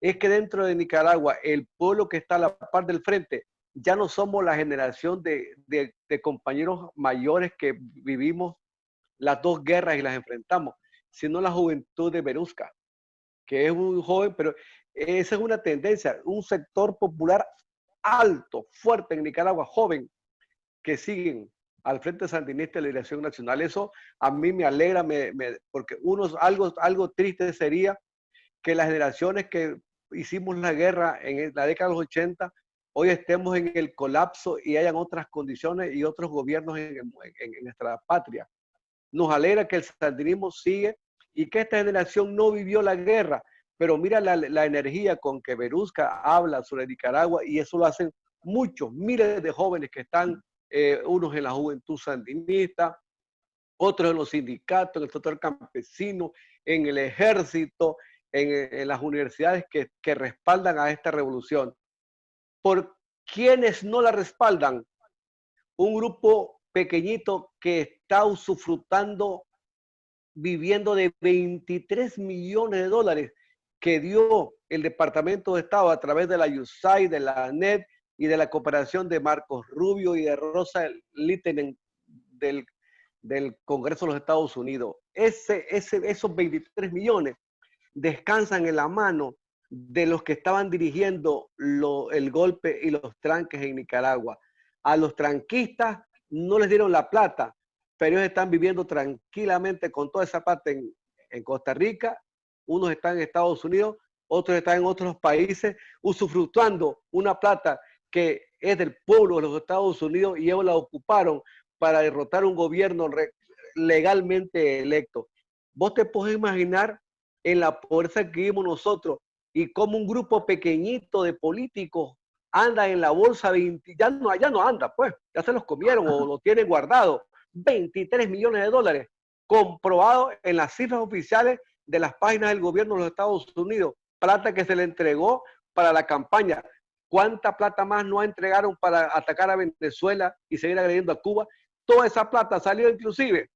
es que dentro de Nicaragua, el pueblo que está a la par del frente, ya no somos la generación de compañeros mayores que vivimos las dos guerras y las enfrentamos, sino la juventud de Berusca, que es muy joven, pero esa es una tendencia, un sector popular alto, fuerte en Nicaragua, joven, que siguen al Frente Sandinista de la Liberación Nacional. Eso a mí me alegra, porque algo triste sería que las generaciones que hicimos la guerra en la década de los 80, hoy estemos en el colapso y hayan otras condiciones y otros gobiernos en nuestra patria. Nos alegra que el sandinismo sigue y que esta generación no vivió la guerra, pero mira la energía con que Berusca habla sobre Nicaragua, y eso lo hacen muchos, miles de jóvenes que están, unos en la juventud sandinista, otros en los sindicatos, en el sector campesino, en el ejército, en las universidades que respaldan a esta revolución. ¿Por quiénes no la respaldan? Un grupo pequeñito que está usufructando, viviendo de 23 millones de dólares que dio el Departamento de Estado a través de la USAID, de la ANED y de la cooperación de Marcos Rubio y de Rosa Littenen del Congreso de los Estados Unidos. Esos 23 millones descansan en la mano de los que estaban dirigiendo el golpe y los tranques en Nicaragua. A los tranquistas no les dieron la plata, pero ellos están viviendo tranquilamente con toda esa plata en Costa Rica. Unos están en Estados Unidos, otros están en otros países, usufructuando una plata que es del pueblo de los Estados Unidos y ellos la ocuparon para derrotar un gobierno legalmente electo. Vos te podés imaginar en la pobreza que vivimos nosotros y cómo un grupo pequeñito de políticos anda en la bolsa, ya no anda, pues, ya se los comieron o lo tienen guardado. 23 millones de dólares, comprobado en las cifras oficiales de las páginas del gobierno de los Estados Unidos, plata que se le entregó para la campaña. ¿Cuánta plata más no entregaron para atacar a Venezuela y seguir agrediendo a Cuba? Toda esa plata salió inclusive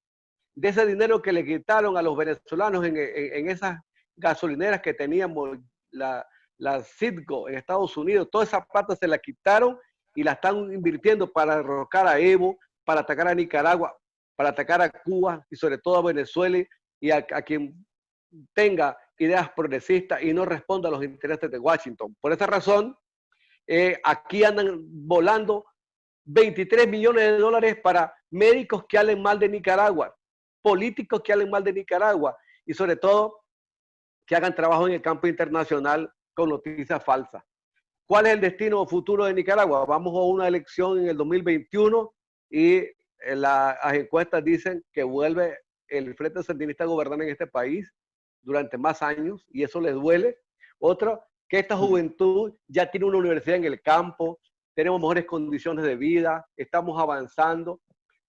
de ese dinero que le quitaron a los venezolanos en esas gasolineras que teníamos, la Citgo en Estados Unidos. Toda esa plata se la quitaron y la están invirtiendo para derrocar a Evo, para atacar a Nicaragua, para atacar a Cuba y sobre todo a Venezuela y a quien tenga ideas progresistas y no responda a los intereses de Washington. Por esa razón, aquí andan volando 23 millones de dólares para médicos que hablen mal de Nicaragua, políticos que hablen mal de Nicaragua y sobre todo que hagan trabajo en el campo internacional con noticias falsas. ¿Cuál es el destino futuro de Nicaragua? Vamos a una elección en el 2021 y las encuestas dicen que vuelve el Frente Sandinista a gobernar en este país durante más años y eso les duele. Otro, que esta juventud ya tiene una universidad en el campo, tenemos mejores condiciones de vida, estamos avanzando.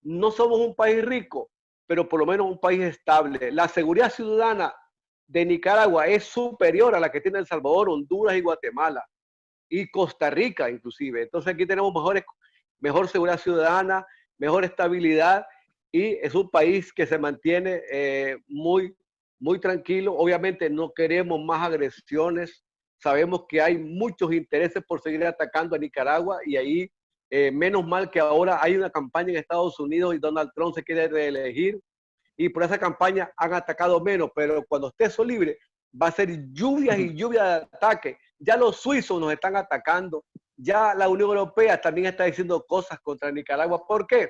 No somos un país rico, pero por lo menos un país estable. La seguridad ciudadana de Nicaragua es superior a la que tiene El Salvador, Honduras y Guatemala y Costa Rica inclusive. Entonces aquí tenemos mejor seguridad ciudadana, mejor estabilidad y es un país que se mantiene muy tranquilo. Obviamente no queremos más agresiones. Sabemos que hay muchos intereses por seguir atacando a Nicaragua y ahí menos mal que ahora hay una campaña en Estados Unidos y Donald Trump se quiere reelegir y por esa campaña han atacado menos, pero cuando esté eso libre va a ser lluvias y lluvias de ataque. Ya los suizos nos están atacando, ya la Unión Europea también está diciendo cosas contra Nicaragua. ¿Por qué?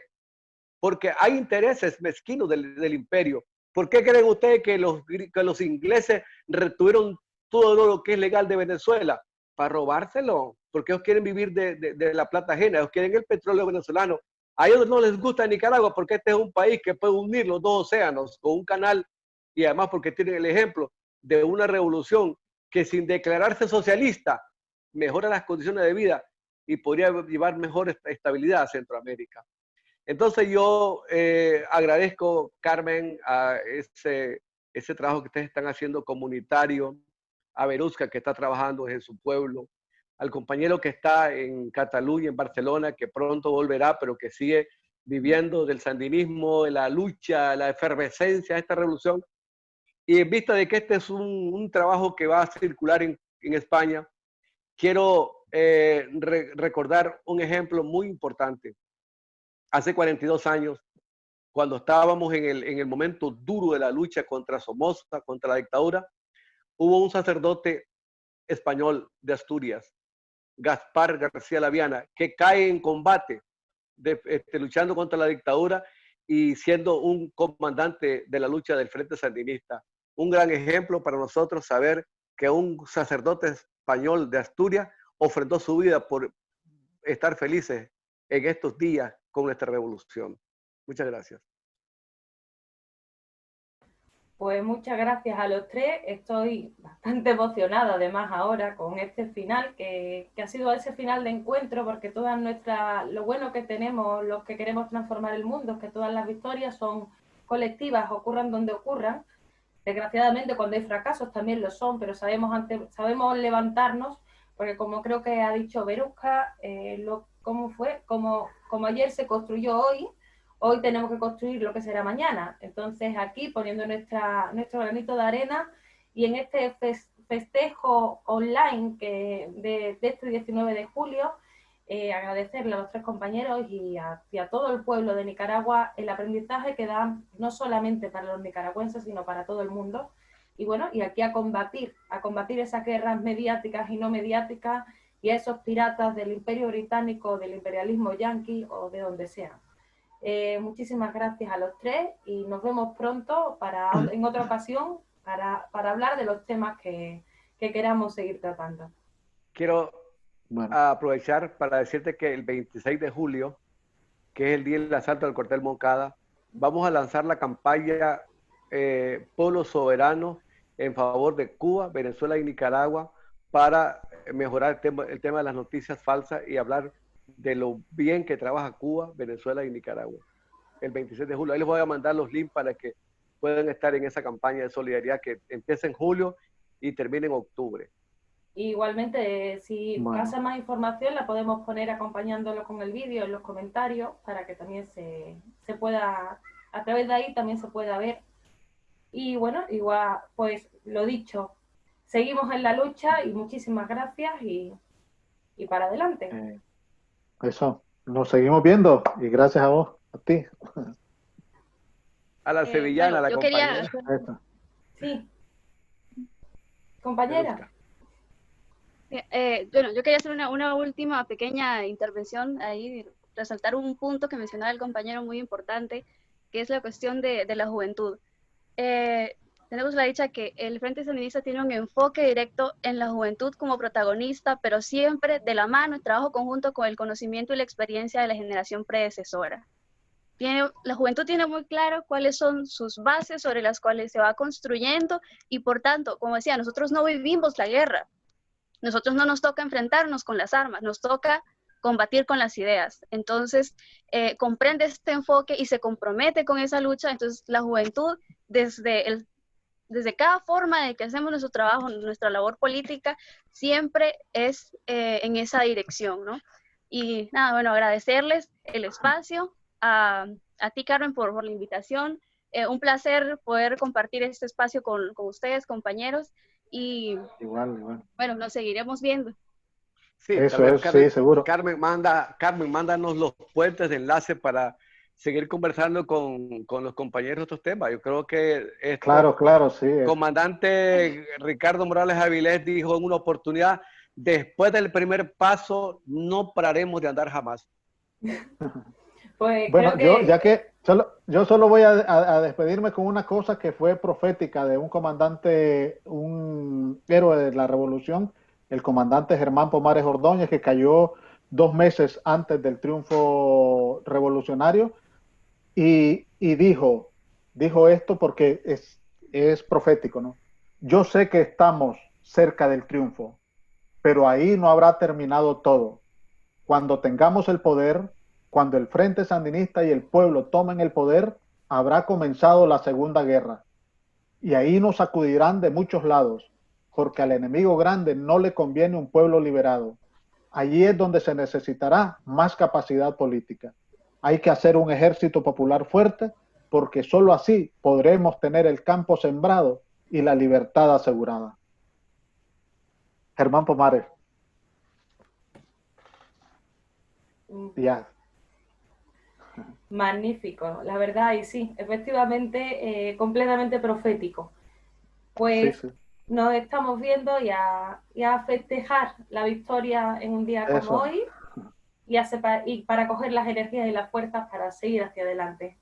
Porque hay intereses mezquinos del imperio. ¿Por qué creen ustedes que los ingleses retuvieron todo lo que es legal de Venezuela? Para robárselo, porque ellos quieren vivir de la plata ajena, ellos quieren el petróleo venezolano. A ellos no les gusta Nicaragua porque este es un país que puede unir los dos océanos con un canal y además porque tienen el ejemplo de una revolución que sin declararse socialista mejora las condiciones de vida y podría llevar mejor estabilidad a Centroamérica. Entonces yo agradezco, Carmen, a ese trabajo que ustedes están haciendo comunitario, a Verusca que está trabajando en su pueblo, al compañero que está en Cataluña, en Barcelona, que pronto volverá, pero que sigue viviendo del sandinismo, de la lucha, la efervescencia de esta revolución. Y en vista de que este es un trabajo que va a circular en España, quiero recordar un ejemplo muy importante. Hace 42 años, cuando estábamos en el momento duro de la lucha contra Somoza, contra la dictadura, hubo un sacerdote español de Asturias, Gaspar García Laviana, que cae en combate, luchando contra la dictadura y siendo un comandante de la lucha del Frente Sandinista. Un gran ejemplo para nosotros saber que un sacerdote español de Asturias ofrendó su vida por estar felices en estos días con nuestra revolución. Muchas gracias. Pues muchas gracias a los tres. Estoy bastante emocionada además ahora con este final, que ha sido ese final de encuentro, porque lo bueno que tenemos, los que queremos transformar el mundo, es que todas las victorias son colectivas, ocurran donde ocurran. Desgraciadamente cuando hay fracasos también lo son, pero sabemos levantarnos, porque como creo que ha dicho Verusca, como ayer se construyó hoy tenemos que construir lo que será mañana. Entonces aquí poniendo nuestro granito de arena y en este festejo online de este 19 de julio, agradecerle a los tres compañeros y a todo el pueblo de Nicaragua el aprendizaje que dan no solamente para los nicaragüenses, sino para todo el mundo, bueno, y aquí a combatir esas guerras mediáticas y no mediáticas y a esos piratas del Imperio Británico, del imperialismo yanqui o de donde sea. Muchísimas gracias a los tres y nos vemos pronto en otra ocasión para hablar de los temas que queramos seguir tratando. Quiero aprovechar para decirte que el 26 de julio, que es el día del asalto al cuartel Moncada, vamos a lanzar la campaña Pueblo Soberano en favor de Cuba, Venezuela y Nicaragua para mejorar el tema de las noticias falsas y hablar de lo bien que trabaja Cuba, Venezuela y Nicaragua. El 26 de julio. Ahí les voy a mandar los links para que puedan estar en esa campaña de solidaridad que empieza en julio y termina en octubre. Igualmente, si pasa más información, la podemos poner acompañándolo con el vídeo en los comentarios para que también se pueda, a través de ahí también se pueda ver. Y bueno, igual, pues lo dicho, seguimos en la lucha y muchísimas gracias y para adelante. Eso, nos seguimos viendo y gracias a vos, a ti. A la sevillana, la compañera. Sí. Compañera. Bueno, yo quería hacer una última pequeña intervención ahí, resaltar un punto que mencionaba el compañero muy importante, que es la cuestión de la juventud. Tenemos la dicha que el Frente Sandinista tiene un enfoque directo en la juventud como protagonista, pero siempre de la mano y trabajo conjunto con el conocimiento y la experiencia de la generación predecesora. La juventud tiene muy claro cuáles son sus bases sobre las cuales se va construyendo y por tanto, como decía, nosotros no vivimos la guerra. Nosotros no nos toca enfrentarnos con las armas, nos toca combatir con las ideas. Entonces, comprende este enfoque y se compromete con esa lucha. Entonces, la juventud, desde cada forma de que hacemos nuestro trabajo, nuestra labor política, siempre es en esa dirección, ¿no? Y nada, bueno, agradecerles el espacio, a ti, Carmen, por la invitación. Un placer poder compartir este espacio con ustedes, compañeros. Y igual. Bueno, nos seguiremos viendo. Sí, eso es, Carmen, sí, seguro. Carmen, mándanos los puentes de enlace para seguir conversando con los compañeros de estos temas. Yo creo que claro, sí. Comandante Ricardo Morales Avilés dijo en una oportunidad, después del primer paso no pararemos de andar jamás. Pues bueno, creo que... yo solo voy a despedirme con una cosa que fue profética de un comandante, un héroe de la revolución, el comandante Germán Pomares Ordóñez, que cayó 2 meses antes del triunfo revolucionario y dijo esto porque es profético, ¿no? Yo sé que estamos cerca del triunfo, pero ahí no habrá terminado todo. Cuando tengamos el poder, cuando el Frente Sandinista y el pueblo tomen el poder, habrá comenzado la Segunda Guerra. Y ahí nos sacudirán de muchos lados, porque al enemigo grande no le conviene un pueblo liberado. Allí es donde se necesitará más capacidad política. Hay que hacer un ejército popular fuerte, porque solo así podremos tener el campo sembrado y la libertad asegurada. Germán Pomares. Ya. Magnífico, la verdad, y sí, efectivamente, completamente profético. Pues sí. Nos estamos viendo y a festejar la victoria en un día como hoy y para coger las energías y las fuerzas para seguir hacia adelante.